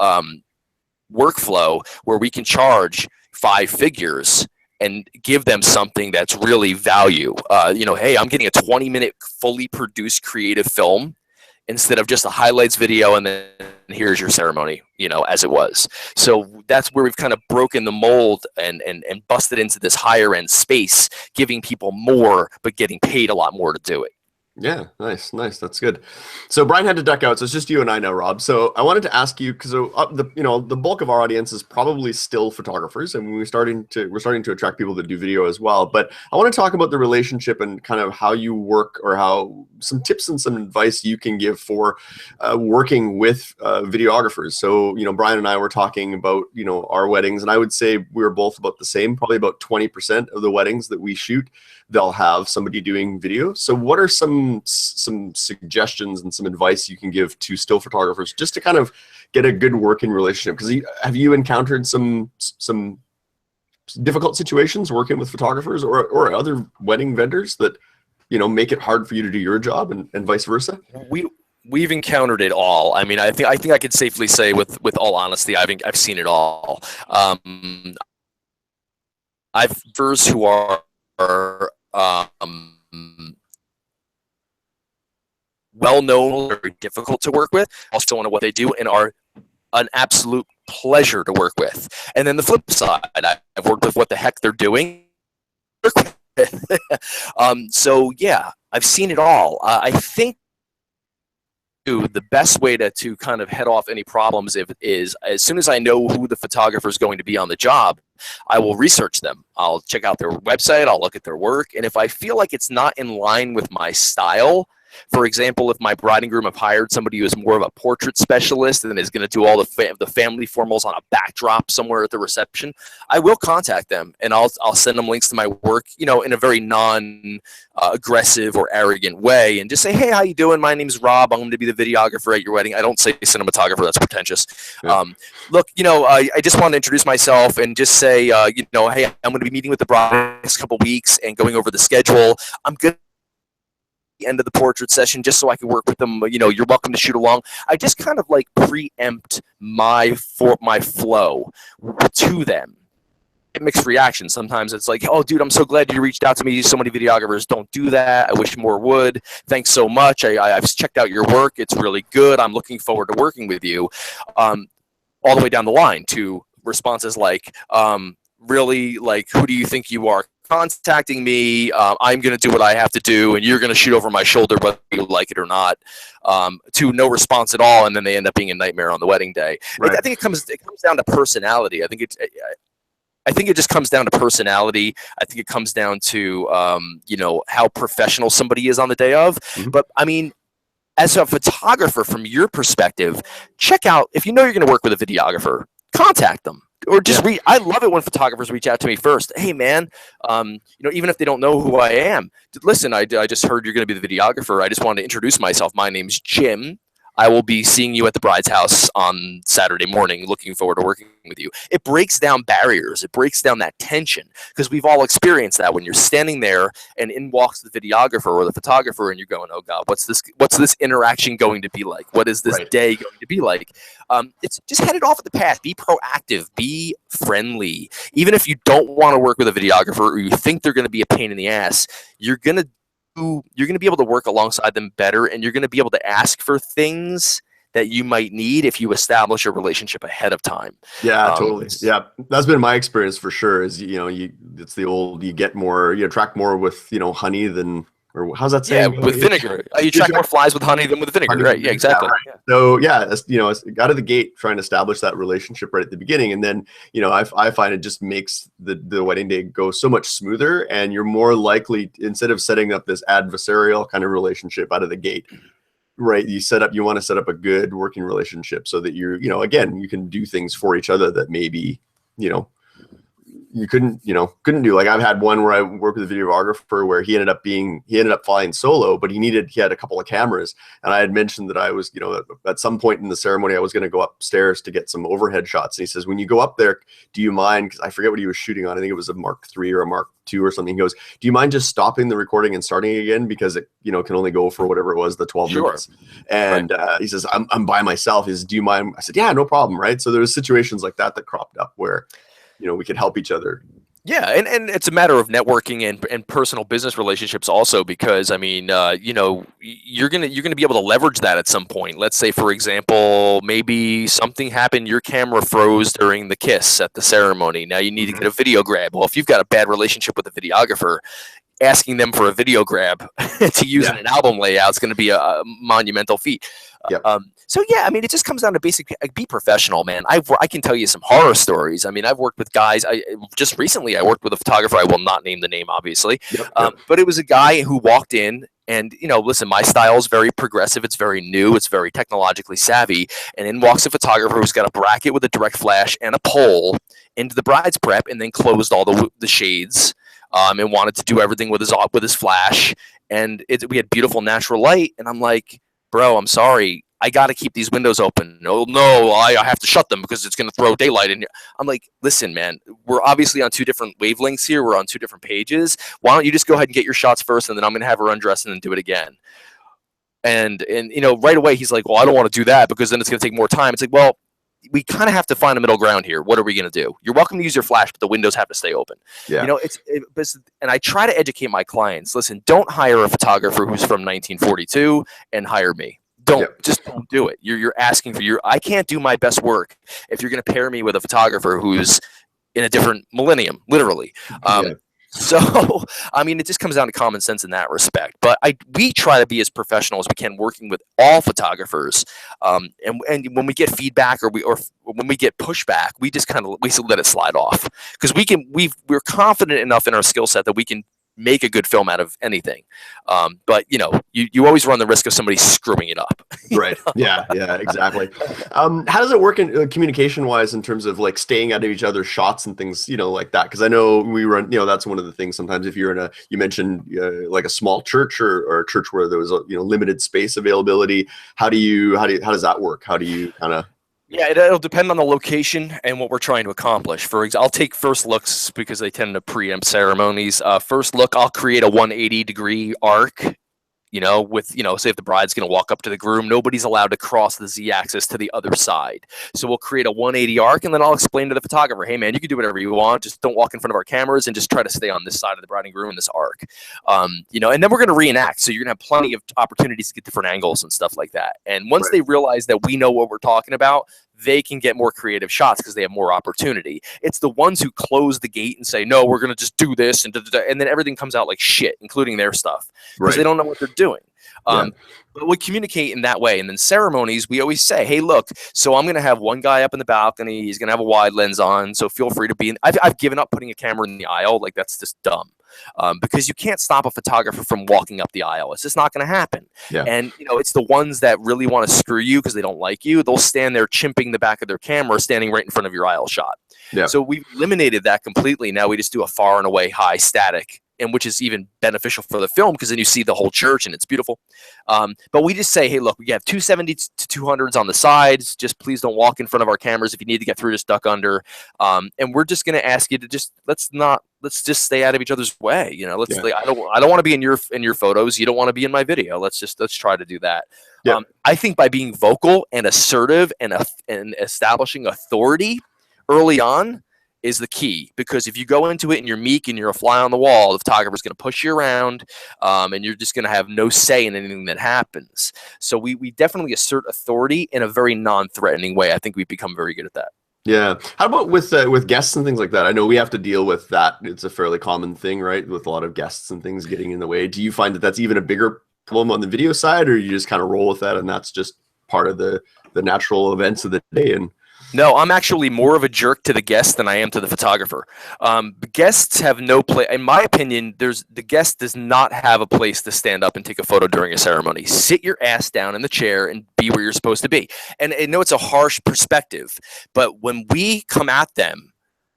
workflow where we can charge 5 figures and give them something that's really value. Hey, I'm getting a 20-minute fully produced creative film instead of just a highlights video and then here's your ceremony, as it was. So that's where we've kind of broken the mold and busted into this higher end space, giving people more but getting paid a lot more to do it. Yeah, nice. That's good. So Brian had to duck out, so it's just you and I now, Rob. So I wanted to ask you because the bulk of our audience is probably still photographers, and we're starting to attract people that do video as well. But I want to talk about the relationship and kind of how you work, or how some tips and some advice you can give for working with videographers. So Brian and I were talking about our weddings, and I would say we were both about the same. Probably about 20% of the weddings that we shoot, they'll have somebody doing video. So what are some suggestions and some advice you can give to still photographers just to kind of get a good working relationship? Because have you encountered some difficult situations working with photographers or other wedding vendors that make it hard for you to do your job and vice versa? We've encountered it all. I mean, I think I could safely say with all honesty, I've seen it all. I've vendors who are well-known, very difficult to work with, also don't know what they do, and are an absolute pleasure to work with. And then the flip side, I've worked with what the heck they're doing. So yeah, I've seen it all. I think the best way to kind of head off any problems is as soon as I know who the photographer is going to be on the job, I will research them. I'll check out their website, I'll look at their work, and if I feel like it's not in line with my style, for example, if my bride and groom have hired somebody who is more of a portrait specialist and is going to do all the family formals on a backdrop somewhere at the reception, I will contact them and I'll send them links to my work, in a very non-aggressive or arrogant way, and just say, hey, how you doing? My name's Rob. I'm going to be the videographer at your wedding. I don't say cinematographer. That's pretentious. Yeah. Look, I just want to introduce myself and just say, hey, I'm going to be meeting with the bride next couple weeks and going over the schedule. I'm good. The end of the portrait session just so I can work with them. You're welcome to shoot along. I just kind of like preempt my flow to them. mixed reactions. Sometimes it's like, oh, dude, I'm so glad you reached out to me. So many videographers don't do that. I wish more would. Thanks so much. I've checked out your work. It's really good. I'm looking forward to working with you. All the way down the line to responses like, really, like, who do you think you are contacting me? I'm going to do what I have to do, and you're going to shoot over my shoulder whether you like it or not. To no response at all, and then they end up being a nightmare on the wedding day. Right. I think it comes down to personality. I think it just comes down to personality. I think it comes down to how professional somebody is on the day of. Mhm. But I mean, as a photographer, from your perspective, check out, if you know you're going to work with a videographer, contact them. Or just I love it when photographers reach out to me first. Hey, man, even if they don't know who I am, listen, I just heard you're going to be the videographer. I just wanted to introduce myself. My name's Jim. I will be seeing you at the bride's house on Saturday morning. Looking forward to working with you. It breaks down barriers. It breaks down that tension, because we've all experienced that when you're standing there and in walks the videographer or the photographer, and you're going, "Oh God, what's this interaction going to be like? What is this day going to be like?" It's just head it off at the path. Be proactive. Be friendly. Even if you don't want to work with a videographer or you think they're going to be a pain in the ass, you're going to be able to work alongside them better, and you're going to be able to ask for things that you might need if you establish a relationship ahead of time. Yeah, totally. Yeah, that's been my experience for sure. Is it's the old, you get more, you attract more with honey than, or how's that saying? Yeah, with vinegar. You attract more flies with honey than with vinegar, right? Yeah, exactly. Yeah, right. So out of the gate, trying to establish that relationship right at the beginning, and then I find it just makes the wedding day go so much smoother, and you're more likely, instead of setting up this adversarial kind of relationship out of the gate, right? You want to set up a good working relationship so that again, you can do things for each other that maybe you couldn't do. Like, I've had one where I worked with a videographer where he ended up flying solo, but he had a couple of cameras, and I had mentioned that I was, at some point in the ceremony, I was going to go upstairs to get some overhead shots. And he says, when you go up there, do you mind, because I forget what he was shooting on, I think it was a Mark III or a Mark II or something. He goes, do you mind just stopping the recording and starting again, because it can only go for whatever it was, the 12 minutes. And he says, I'm by myself. He says, do you mind? I said, yeah, no problem. Right. So there was situations like that cropped up where we could help each other. Yeah, and it's a matter of networking and personal business relationships also, because I mean, you're gonna be able to leverage that at some point. Let's say, for example, maybe something happened, your camera froze during the kiss at the ceremony. Now you need to get a video grab. Well, if you've got a bad relationship with a videographer, asking them for a video grab to use in an album layout is going to be a monumental feat. Yep. So yeah, I mean, it just comes down to be professional, man. I can tell you some horror stories. I mean, I've worked with guys. Just recently I worked with a photographer. I will not name the name, obviously. But it was a guy who walked in, and listen, my style is very progressive. It's very new. It's very technologically savvy. And in walks a photographer who's got a bracket with a direct flash and a pole into the bride's prep, and then closed all the shades. And wanted to do everything with his flash, and we had beautiful natural light. And I'm like, bro, I'm sorry, I got to keep these windows open. No, I have to shut them because it's going to throw daylight in here. I'm like, listen, man, we're obviously on two different wavelengths here. We're on two different pages. Why don't you just go ahead and get your shots first, and then I'm going to have her undress and then do it again. And right away he's like, well, I don't want to do that because then it's going to take more time. It's like, well, we kind of have to find a middle ground here. What are we going to do? You're welcome to use your flash, but the windows have to stay open. Yeah. And I try to educate my clients. Listen, don't hire a photographer who's from 1942 and hire me. Just don't do it. You're asking for I can't do my best work if you're going to pair me with a photographer who's in a different millennium, literally. So, I mean, it just comes down to common sense in that respect. But we try to be as professional as we can, working with all photographers. And when we get feedback or when we get pushback, we just we let it slide off, because we're confident enough in our skill set that we can make a good film out of anything. But you always run the risk of somebody screwing it up. Right. Yeah, exactly. How does it work in communication wise, in terms of like staying out of each other's shots and things, like that? Because I know we run, that's one of the things sometimes if you're you mentioned like a small church or a church where there was limited space availability. How does that work? How do you kind of? Yeah, it'll depend on the location and what we're trying to accomplish. For example, I'll take first looks because they tend to preempt ceremonies. First look, I'll create a 180-degree arc, You know, with, you know, say if the bride's going to walk up to the groom, nobody's allowed to cross the Z-axis to the other side. So we'll create a 180 arc, and then I'll explain to the photographer, hey man, you can do whatever you want, just don't walk in front of our cameras and just try to stay on this side of the bride and groom in this arc. You know, and then we're going to reenact. So you're going to have plenty of opportunities to get different angles and stuff like that. And once they realize that we know what we're talking about, they can get more creative shots because they have more opportunity. It's the ones who close the gate and say, no, we're going to just do this, and then everything comes out like shit, including their stuff, because they don't know what they're doing. But we communicate in that way. And then ceremonies, we always say, hey, look, so I'm going to have one guy up in the balcony. He's going to have a wide lens on. So feel free to be in. I've given up putting a camera in the aisle. Like, that's just dumb. Because you can't stop a photographer from walking up the aisle. It's just not going to happen. And, you know, it's the ones that really want to screw you because they don't like you. They'll stand there chimping the back of their camera, standing right in front of your aisle shot. So we've eliminated that completely. Now we just do a far and away high static, and which is even beneficial for the film because then you see the whole church and it's beautiful. But we just say, hey, look, we have 270s to 200s on the sides. Just please don't walk in front of our cameras. If you need to get through, just duck under. And we're just going to ask you to just let's just stay out of each other's way. You know, like, I don't want to be in your photos. You don't want to be in my video. Let's try to do that. I think by being vocal and assertive and establishing authority early on is the key, because if you go into it and you're meek and you're a fly on the wall, the photographer's going to push you around, and you're just going to have no say in anything that happens. So we definitely assert authority in a very non-threatening way. I think we've become very good at that. Yeah. How about with guests and things like that? I know we have to deal with that. It's a fairly common thing, right? With a lot of guests and things getting in the way. Do you find that that's even a bigger problem on the video side, or you just kind of roll with that and that's just part of the natural events of the day? And no, I'm actually more of a jerk to the guest than I am to the photographer. Guests have no place. In my opinion, the guest does not have a place to stand up and take a photo during a ceremony. Sit your ass down in the chair and be where you're supposed to be. And I know it's a harsh perspective, but when we come at them,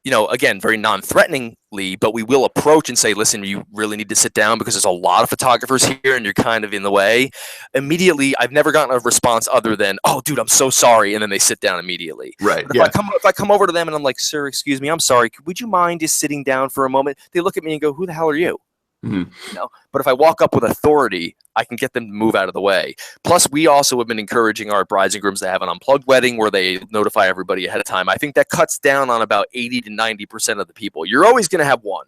you know, again, very non-threateningly, but we will approach and say, listen, you really need to sit down because there's a lot of photographers here and you're kind of in the way. Immediately, I've never gotten a response other than, oh, dude, I'm so sorry. And then they sit down immediately. Right. But if I come over to them and I'm like, sir, excuse me, I'm sorry. Would you mind just sitting down for a moment? They look at me and go, who the hell are you? You know, but if I walk up with authority, I can get them to move out of the way. Plus, we also have been encouraging our brides and grooms to have an unplugged wedding where they notify everybody ahead of time. I think that cuts down on about 80 to 90% of the people. You're always going to have one.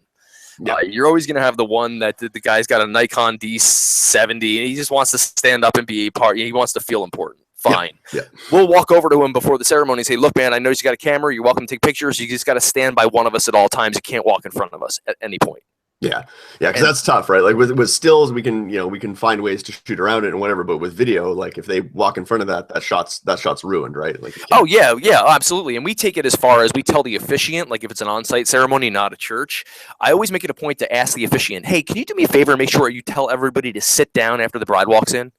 You're always going to have the one that the guy's got a Nikon D70 and he just wants to stand up and be a part. He wants to feel important. Fine. We'll walk over to him before the ceremony and say, look, man, I noticed you got a camera. You're welcome to take pictures. You just got to stand by one of us at all times. You can't walk in front of us at any point. Yeah, because that's tough, right? Like with stills, we can find ways to shoot around it and whatever. But with video, like if they walk in front of that shot's ruined, right? Like, oh yeah, absolutely. And we take it as far as we tell the officiant, like if it's an on-site ceremony, not a church, I always make it a point to ask the officiant, hey, can you do me a favor and make sure you tell everybody to sit down after the bride walks in?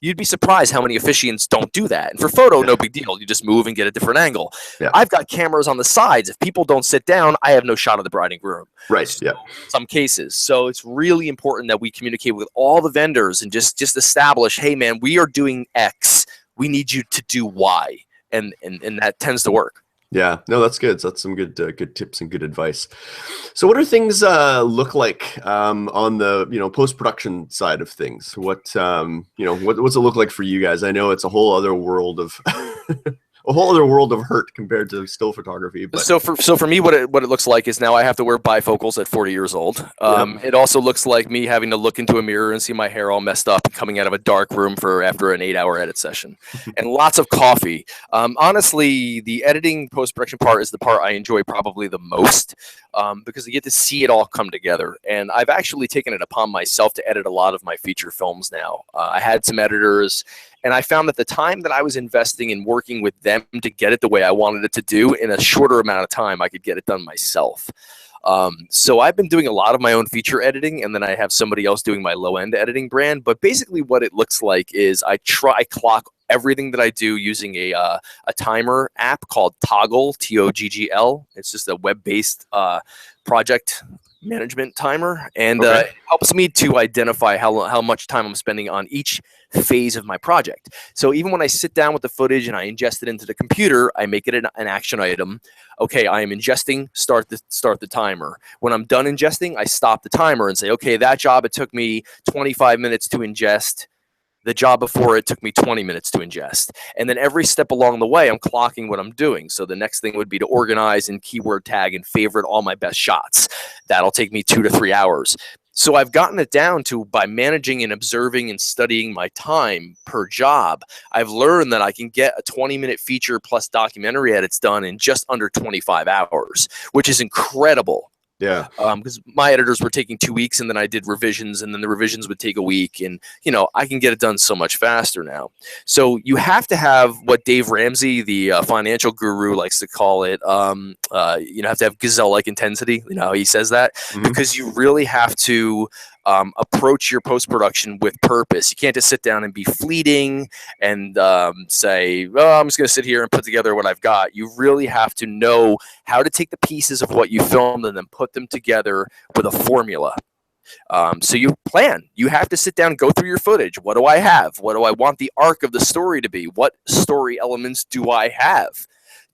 You'd be surprised how many officiants don't do that. And for photo, no big deal. You just move and get a different angle. I've got cameras on the sides. If people don't sit down, I have no shot of the bride and groom. Right. So, some cases. So it's really important that we communicate with all the vendors and just establish, hey, man, we are doing X. We need you to do Y. And that tends to work. Yeah, no, that's good. So that's some good tips and good advice. So what do things look like on the post-production side of things? What's it look like for you guys? I know it's a whole other world of hurt compared to still photography. But so for me, what it looks like is now I have to wear bifocals at 40 years old. It also looks like me having to look into a mirror and see my hair all messed up and coming out of a dark room after an 8-hour edit session, and lots of coffee. Honestly, the editing post-production part is the part I enjoy probably the most, because I get to see it all come together. And I've actually taken it upon myself to edit a lot of my feature films now. I had some editors, and I found that the time that I was investing in working with them to get it the way I wanted it to do in a shorter amount of time, I could get it done myself. So I've been doing a lot of my own feature editing, and then I have somebody else doing my low-end editing brand. But basically what it looks like is I clock everything that I do using a timer app called Toggl, Toggl. It's just a web-based project management timer, and Okay. it helps me to identify how much time I'm spending on each phase of my project. So even when I sit down with the footage and I ingest it into the computer, I make it an action item. Okay, I am ingesting, start the timer. When I'm done ingesting, I stop the timer and say, okay, that job, it took me 25 minutes to ingest. The job before it took me 20 minutes to ingest. And then every step along the way, I'm clocking what I'm doing. So the next thing would be to organize and keyword tag and favorite all my best shots. That'll take me 2 to 3 hours. So I've gotten it down to, by managing and observing and studying my time per job, I've learned that I can get a 20-minute feature plus documentary edits done in just under 25 hours, which is incredible. Yeah. Because my editors were taking 2 weeks, and then I did revisions, and then the revisions would take a week, and I can get it done so much faster now. So you have to have what Dave Ramsey, the financial guru, likes to call it. Have to have gazelle-like intensity. You know how he says that, because you really have to approach your post-production with purpose. You can't just sit down and be fleeting and say, well, I'm just going to sit here and put together what I've got. You really have to know how to take the pieces of what you filmed and then put them together with a formula. So you plan. You have to sit down and go through your footage. What do I have? What do I want the arc of the story to be? What story elements do I have?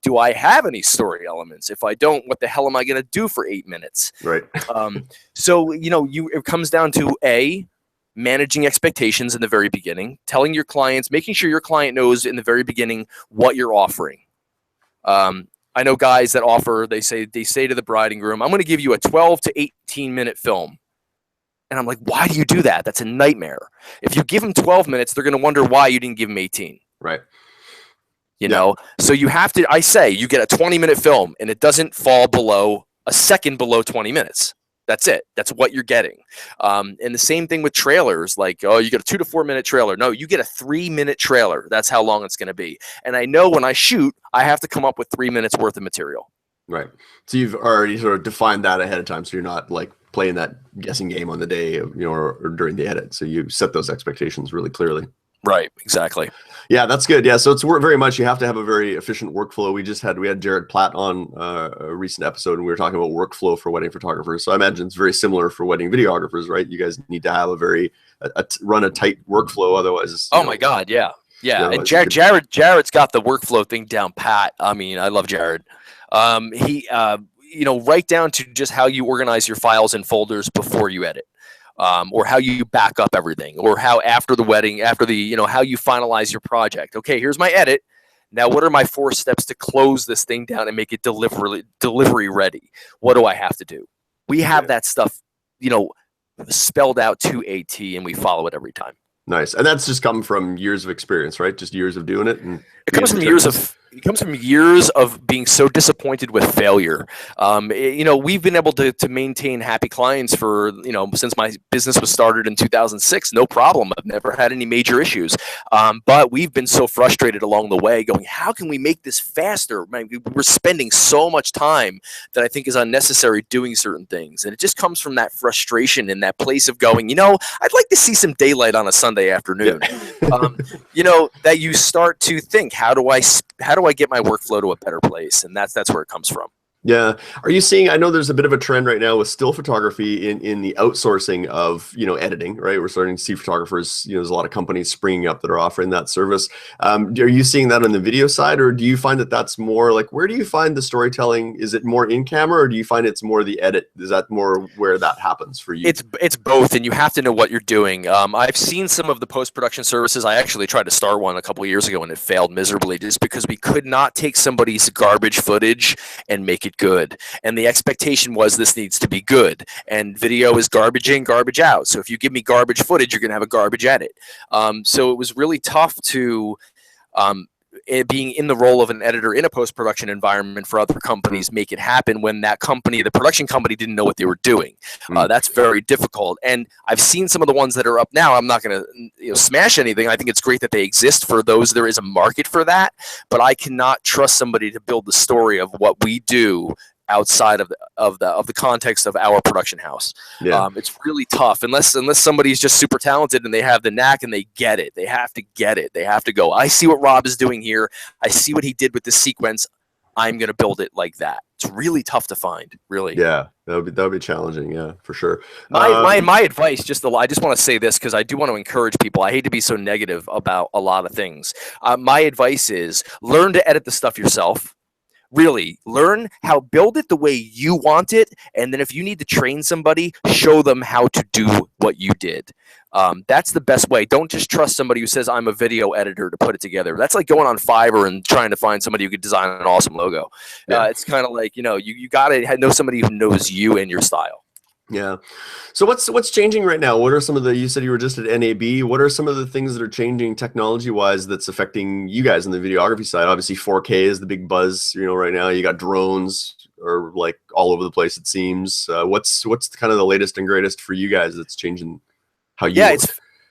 Do I have any story elements? If I don't, what the hell am I going to do for 8 minutes? Right. So it comes down to managing expectations in the very beginning, telling your clients, making sure your client knows in the very beginning what you're offering. I know guys that offer, they say to the bride and groom, I'm going to give you a 12 to 18 minute film. And I'm like, why do you do that? That's a nightmare. If you give them 12 minutes, they're going to wonder why you didn't give them 18. Right. You know, so you have to, I say, you get a 20-minute film and it doesn't fall below a second below 20 minutes. That's it. That's what you're getting. And the same thing with trailers, like, oh, you get a 2 to 4 minute trailer. No, you get a 3-minute trailer. That's how long it's going to be. And I know when I shoot, I have to come up with 3 minutes worth of material. Right. So you've already sort of defined that ahead of time. So you're not like playing that guessing game on the day, or during the edit. So you set those expectations really clearly. Right. Exactly. Yeah, that's good. Yeah, so it's very much, you have to have a very efficient workflow. We had Jared Platt on a recent episode, and we were talking about workflow for wedding photographers. So I imagine it's very similar for wedding videographers, right? You guys need to have run a tight workfall, otherwise. My God, yeah. And Jared's got the workflow thing down pat. I mean, I love Jared. He right down to just how you organize your files and folders before you edit. Or how you back up everything, or how after the wedding, how you finalize your project. Okay, here's my edit. Now, what are my 4 steps to close this thing down and make it delivery ready? What do I have to do? We have that stuff, spelled out to a T, and we follow it every time. Nice. And that's just come from years of experience, right? Just years of doing it. And it comes from years of being so disappointed with failure. We've been able to maintain happy clients for, since my business was started in 2006, no problem. I've never had any major issues. But we've been so frustrated along the way going, how can we make this faster? Man, we're spending so much time that I think is unnecessary doing certain things. And it just comes from that frustration and that place of going, I'd like to see some daylight on a Sunday afternoon. Yeah. That you start to think, how do I get my workflow to a better place? And that's where it comes from. Yeah. Are you seeing, I know there's a bit of a trend right now with still photography in the outsourcing of, editing, right? We're starting to see photographers, there's a lot of companies springing up that are offering that service. Are you seeing that on the video side, or do you find that that's more like, where do you find the storytelling? Is it more in camera, or do you find it's more the edit? Is that more where that happens for you? It's both, and you have to know what you're doing. I've seen some of the post-production services. I actually tried to start one a couple of years ago, and it failed miserably just because we could not take somebody's garbage footage and make it good. And the expectation was this needs to be good. And video is garbage in, garbage out. So if you give me garbage footage, you're going to have a garbage edit. So it was really tough to being in the role of an editor in a post-production environment for other companies, make it happen when that company, the production company, didn't know what they were doing. That's very difficult. And I've seen some of the ones that are up now. I'm not going to smash anything. I think it's great that they exist for those. There is a market for that, but I cannot trust somebody to build the story of what we do outside of the context of our production house. Yeah. It's really tough unless somebody's just super talented and they have the knack and they get it. They have to get it. They have to go, I see what Rob is doing here. I see what he did with this sequence. I'm going to build it like that. really tough to find, really. Yeah, that would be challenging. Yeah, for sure. My advice, I just want to say this because I do want to encourage people. I hate to be so negative about a lot of things. My advice is learn to edit the stuff yourself. Really learn build it the way you want it, and then if you need to train somebody, show them how to do what you did. That's the best way. Don't just trust somebody who says I'm a video editor to put it together. That's like going on Fiverr and trying to find somebody who could design an awesome logo. Yeah. It's kind of like, you gotta know somebody who knows you and your style. Yeah. So what's changing right now? What are some of you said you were just at NAB. What are some of the things that are changing technology-wise that's affecting you guys on the videography side? Obviously 4K is the big buzz, right now. You got drones are like all over the place, it seems. What's kind of the latest and greatest for you guys that's changing how you work?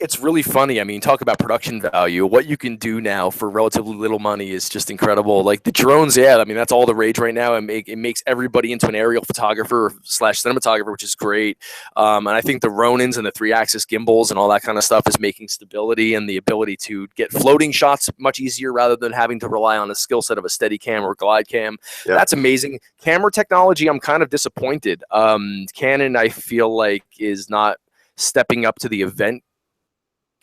It's really funny. I mean, talk about production value. What you can do now for relatively little money is just incredible. Like the drones, I mean, that's all the rage right now. It makes everybody into an aerial photographer / cinematographer, which is great. And I think the Ronins and the 3-axis gimbals and all that kind of stuff is making stability and the ability to get floating shots much easier rather than having to rely on the skill set of a steady cam or glide cam. Yep. That's amazing. Camera technology, I'm kind of disappointed. Canon, I feel like, is not stepping up to the event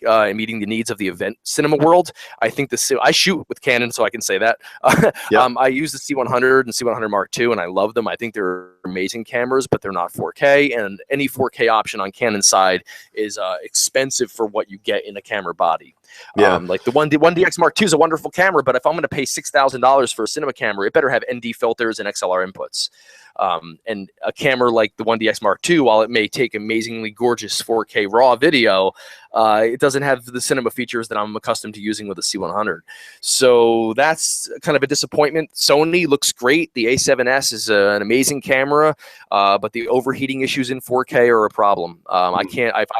and meeting the needs of the event cinema world. I think I shoot with Canon, so I can say that. Yep. I use the C100 and C100 Mark II, and I love them. I think they're amazing cameras, but they're not 4K, and any 4K option on Canon side is expensive for what you get in a camera body. Yeah. Like the 1DX Mark II is a wonderful camera, but if I'm going to pay $6,000 for a cinema camera, it better have ND filters and XLR inputs. And a camera like the 1DX Mark II, while it may take amazingly gorgeous 4K raw video, it doesn't have the cinema features that I'm accustomed to using with a C100. So that's kind of a disappointment. Sony looks great. The A7S is an amazing camera, but the overheating issues in 4K are a problem. I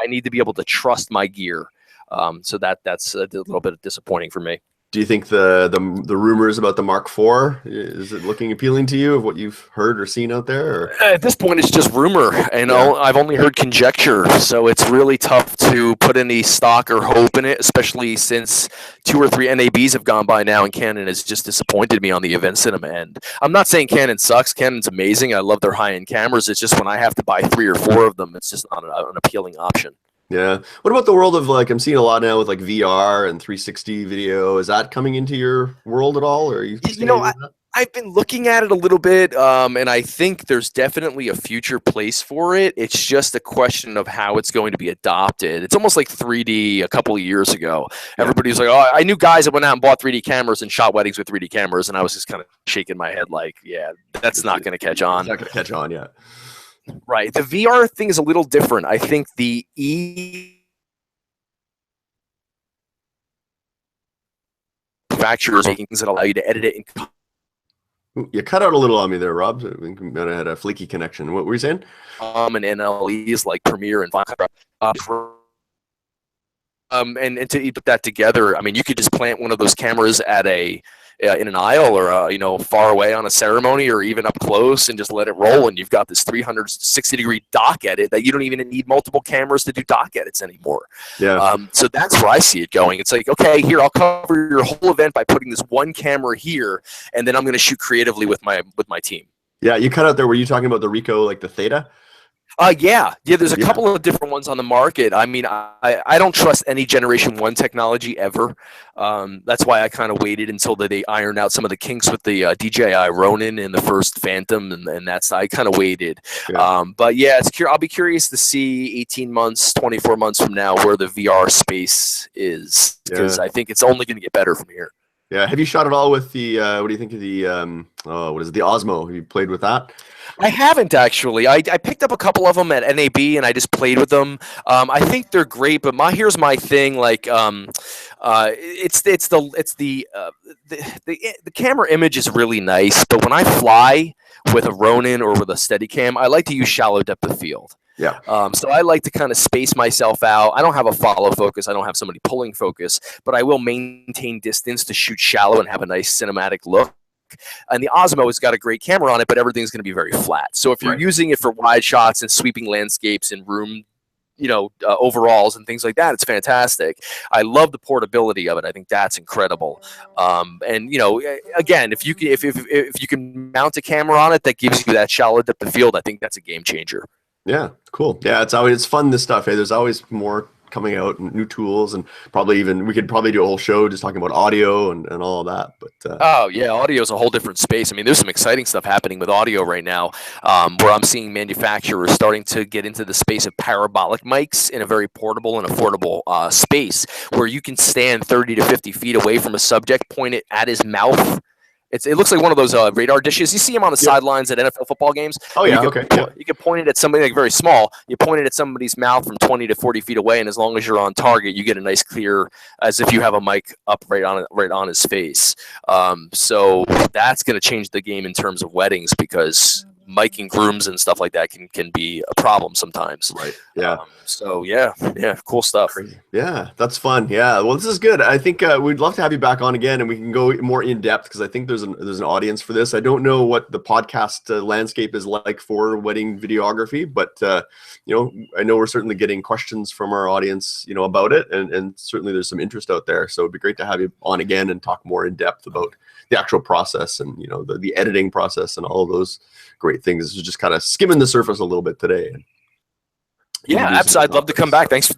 need to be able to trust my gear. So that's a little bit disappointing for me. Do you think the rumors about the Mark IV, is it looking appealing to you of what you've heard or seen out there? Or? At this point, it's just rumor, and I've only heard conjecture, so it's really tough to put any stock or hope in it, especially since 2 or 3 NABs have gone by now, and Canon has just disappointed me on the event cinema end. I'm not saying Canon sucks. Canon's amazing. I love their high-end cameras. It's just when I have to buy 3 or 4 of them, it's just not an appealing option. Yeah. What about the world of, like, I'm seeing a lot now with like VR and 360 video. Is that coming into your world at all? Or are you I've been looking at it a little bit, and I think there's definitely a future place for it. It's just a question of how it's going to be adopted. It's almost like 3D a couple of years ago. Yeah. Everybody was like, oh, I knew guys that went out and bought 3D cameras and shot weddings with 3D cameras, and I was just kind of shaking my head like, yeah, that's not going to catch on. It's not going to catch on yet. Right. The VR thing is a little different. I think the manufacturers making things that allow you to edit it. You cut out a little on me there, Rob. We might have had a flaky connection. What were you saying? And NLEs like Premiere and Final Cut. And to put that together, I mean, you could just plant one of those cameras at in an aisle or far away on a ceremony or even up close and just let it roll, and you've got this 360-degree dock edit that you don't even need multiple cameras to do dock edits anymore. Yeah. So that's where I see it going. It's like, okay, here, I'll cover your whole event by putting this one camera here, and then I'm going to shoot creatively with my team. Yeah, you cut out there. Were you talking about the Ricoh, like the Theta? Yeah. There's a couple of different ones on the market. I mean, I don't trust any Generation 1 technology ever. That's why I kind of waited until they ironed out some of the kinks with the DJI Ronin and the first Phantom, and I kind of waited. Yeah. But yeah, I'll be curious to see 18 months, 24 months from now where the VR space is, because I think it's only going to get better from here. Yeah. Have you shot at all with the? What do you think of the? What is it? The Osmo? Have you played with that? I haven't actually. I picked up a couple of them at NAB and I just played with them. I think they're great, but here's my thing. Like, it's the camera image is really nice, but when I fly with a Ronin or with a Steadicam, I like to use shallow depth of field. Yeah. So I like to kind of space myself out. I don't have a follow focus. I don't have somebody pulling focus, but I will maintain distance to shoot shallow and have a nice cinematic look. And the Osmo has got a great camera on it, but everything's going to be very flat. So if you're using it for wide shots and sweeping landscapes and room, overalls and things like that. It's fantastic. I love the portability of it. I think that's incredible. And again, if you can mount a camera on it that gives you that shallow depth of field, I think that's a game changer. Yeah, cool. Yeah, it's fun, this stuff. Hey, there's always more coming out and new tools, and we could probably do a whole show just talking about audio and all of that. But oh yeah, audio is a whole different space. I mean, there's some exciting stuff happening with audio right now, where I'm seeing manufacturers starting to get into the space of parabolic mics in a very portable and affordable space, where you can stand 30 to 50 feet away from a subject, point it at his mouth. It looks like one of those radar dishes. You see them on the sidelines at NFL football games. Oh yeah, okay. You can point it at somebody like very small. You point it at somebody's mouth from 20 to 40 feet away, and as long as you're on target, you get a nice clear, as if you have a mic up right on his face. So that's going to change the game in terms of weddings, because miking grooms and stuff like that can be a problem sometimes. Right. Yeah. So yeah, cool stuff. Crazy. Yeah, that's fun. Yeah. Well, this is good. I think we'd love to have you back on again, and we can go more in depth, because I think there's an audience for this. I don't know what the podcast landscape is like for wedding videography, but I know we're certainly getting questions from our audience, about it, and certainly there's some interest out there. So it'd be great to have you on again and talk more in depth about the actual process and the editing process and all of those great things. This is just kind of skimming the surface a little bit today. Yeah, absolutely. I'd love to come back. Thanks.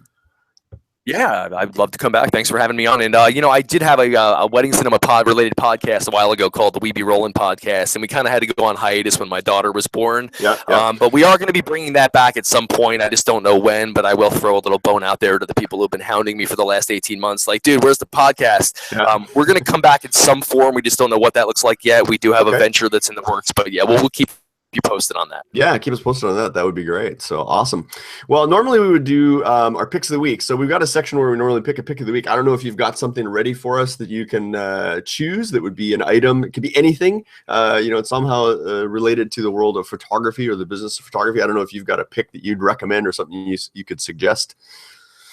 Yeah, I'd love to come back. Thanks for having me on. And I did have a wedding cinema related podcast a while ago called the We Be Rollin' podcast, and we kind of had to go on hiatus when my daughter was born. Yeah. But we are going to be bringing that back at some point. I just don't know when. But I will throw a little bone out there to the people who've been hounding me for the last 18 months. Like, dude, where's the podcast? Yeah. We're going to come back in some form. We just don't know what that looks like yet. We do have a venture that's in the works, but yeah, we'll keep you posted on that. Yeah, keep us posted on that. That would be great. So awesome. Well, normally we would do our picks of the week. So we've got a section where we normally pick a pick of the week. I don't know if you've got something ready for us that you can choose. That would be an item. It could be anything. It's somehow related to the world of photography or the business of photography. I don't know if you've got a pick that you'd recommend or something you could suggest.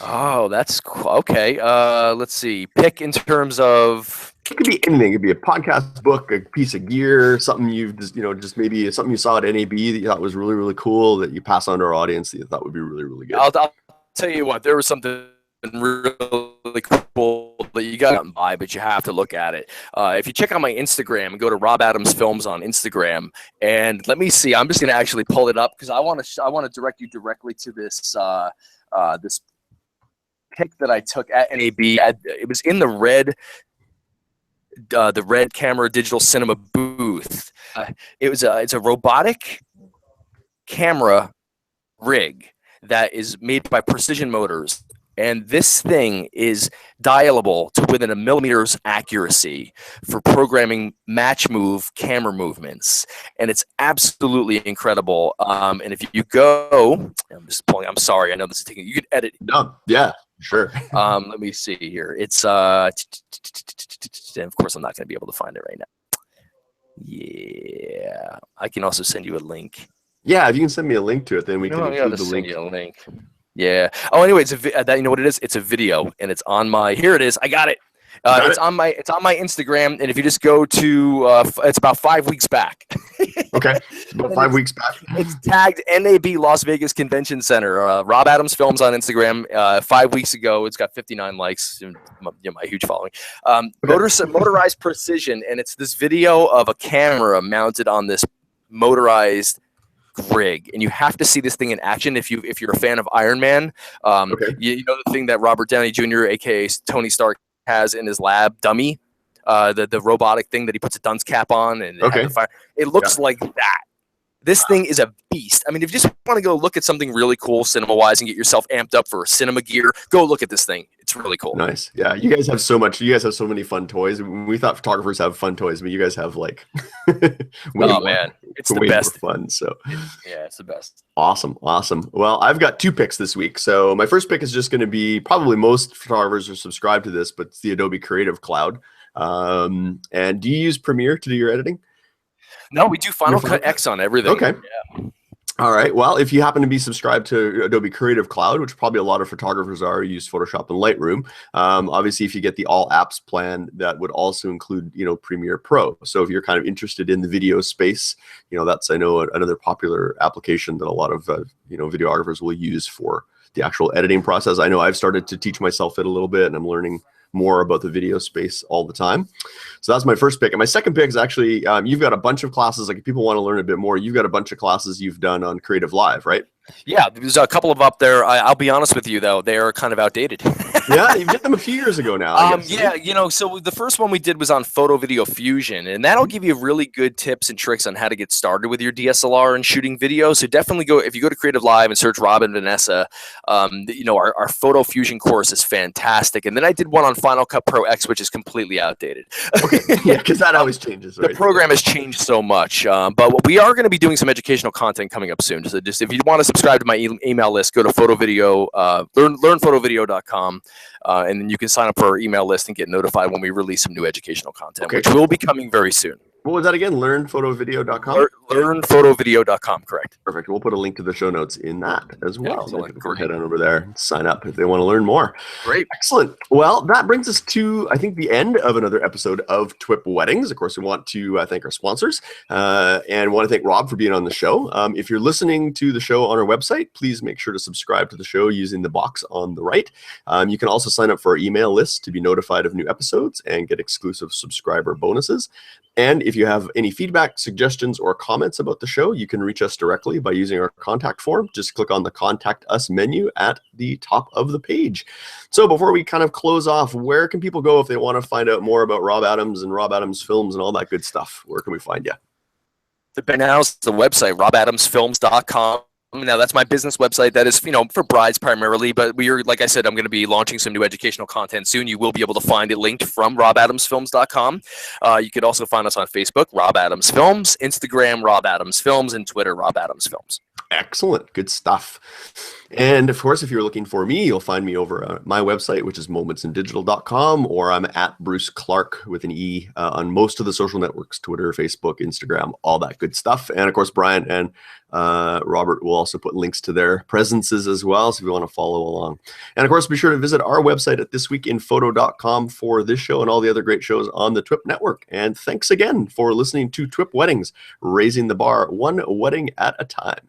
Oh, that's cool. Okay. Let's see. Pick in terms of. It could be anything. It could be a podcast, book, a piece of gear, something you've just maybe something you saw at NAB that you thought was really, really cool that you pass on to our audience that you thought would be really, really good. I'll tell you what. There was something really cool that you got to buy, but you have to look at it. If you check out my Instagram and go to Rob Adams Films on Instagram, and let me see. I'm just going to actually pull it up because I want to direct you directly to this this pic that I took at NAB. It was in the red camera digital cinema booth. It's a robotic camera rig that is made by Precision Motors, and this thing is dialable to within a millimeter's accuracy for programming match move camera movements, and it's absolutely incredible. And if you go, I'm just pulling. I'm sorry, I know this is taking. You could edit. No, yeah. Sure. Let me see here. It's of course I'm not going to be able to find it right now. Yeah, I can also send you a link. Yeah, if you can send me a link to it, then we can include the link. Send you a link. Yeah. Oh, anyway, you know what it is? It's a video, and it's on my. Here it is. I got it. It's on my Instagram, and if you just go to, it's about 5 weeks back. Okay, about 5 weeks back. It's tagged NAB Las Vegas Convention Center. Rob Adams Films on Instagram. 5 weeks ago, it's got 59 likes. My huge following. Motorized Precision, and it's this video of a camera mounted on this motorized rig, and you have to see this thing in action if you're a fan of Iron Man. You know the thing that Robert Downey Jr., aka Tony Stark, has in his lab dummy, the robotic thing that he puts a dunce cap on and it looks like that. This thing is a beast. I mean, if you just want to go look at something really cool cinema wise and get yourself amped up for cinema gear, go look at this thing. It's really cool. Nice. Yeah, you guys have so much. You guys have so many fun toys. We thought photographers have fun toys, but you guys have like man, it's the best fun. So yeah, it's the best. Awesome. Well, I've got 2 picks this week. So my first pick is just going to be probably most photographers are subscribed to this, but it's the Adobe Creative Cloud. And do you use Premiere to do your editing? No, we do Final Cut X on everything. Okay. Yeah. All right. Well, if you happen to be subscribed to Adobe Creative Cloud, which probably a lot of photographers are, use Photoshop and Lightroom. Obviously, if you get the All Apps plan, that would also include, Premiere Pro. So if you're kind of interested in the video space, that's, I know, another popular application that a lot of videographers will use for the actual editing process. I know I've started to teach myself it a little bit, and I'm learning more about the video space all the time. So that's my first pick. And my second pick is actually, you've got a bunch of classes. Like if people want to learn a bit more, you've got a bunch of classes you've done on Creative Live, right? Yeah, there's a couple of up there. I'll be honest with you, though, they are kind of outdated. Yeah, you did them a few years ago now. I guess. Yeah, so the first one we did was on photo video fusion, and that'll give you really good tips and tricks on how to get started with your DSLR and shooting video. So definitely if you go to Creative Live and search Rob and Vanessa, our photo fusion course is fantastic. And then I did one on Final Cut Pro X, which is completely outdated. Okay. Yeah, because that always changes. Right? The program has changed so much, but we are going to be doing some educational content coming up soon. So just if you want to subscribe to my email list, go to learnphotovideo.com, and then you can sign up for our email list and get notified when we release some new educational content, which will be coming very soon. What was that again? Learnphotovideo.com? Learnphotovideo.com, correct. Perfect. We'll put a link to the show notes in that as well. Excellent. So people can head on over there and sign up if they want to learn more. Great. Excellent. Well, that brings us to, I think, the end of another episode of TWiP Weddings. Of course, we want to thank our sponsors and want to thank Rob for being on the show. If you're listening to the show on our website, please make sure to subscribe to the show using the box on the right. You can also sign up for our email list to be notified of new episodes and get exclusive subscriber bonuses. And if you have any feedback, suggestions, or comments about the show, you can reach us directly by using our contact form. Just click on the Contact Us menu at the top of the page. So before we kind of close off, where can people go if they want to find out more about Rob Adams and Rob Adams Films and all that good stuff? Where can we find you? Now it's the website, robadamsfilms.com. Now that's my business website. That is, for brides primarily. But like I said, I'm going to be launching some new educational content soon. You will be able to find it linked from robadamsfilms.com. You could also find us on Facebook, Rob Adams Films, Instagram, Rob Adams Films, and Twitter, Rob Adams Films. Excellent. Good stuff. And of course, if you're looking for me, you'll find me over on my website, which is momentsindigital.com, or I'm at Bruce Clark with an E on most of the social networks, Twitter, Facebook, Instagram, all that good stuff. And of course, Brian and Robert will also put links to their presences as well, so if you want to follow along. And of course, be sure to visit our website at thisweekinphoto.com for this show and all the other great shows on the TWiP network. And thanks again for listening to TWiP Weddings, raising the bar one wedding at a time.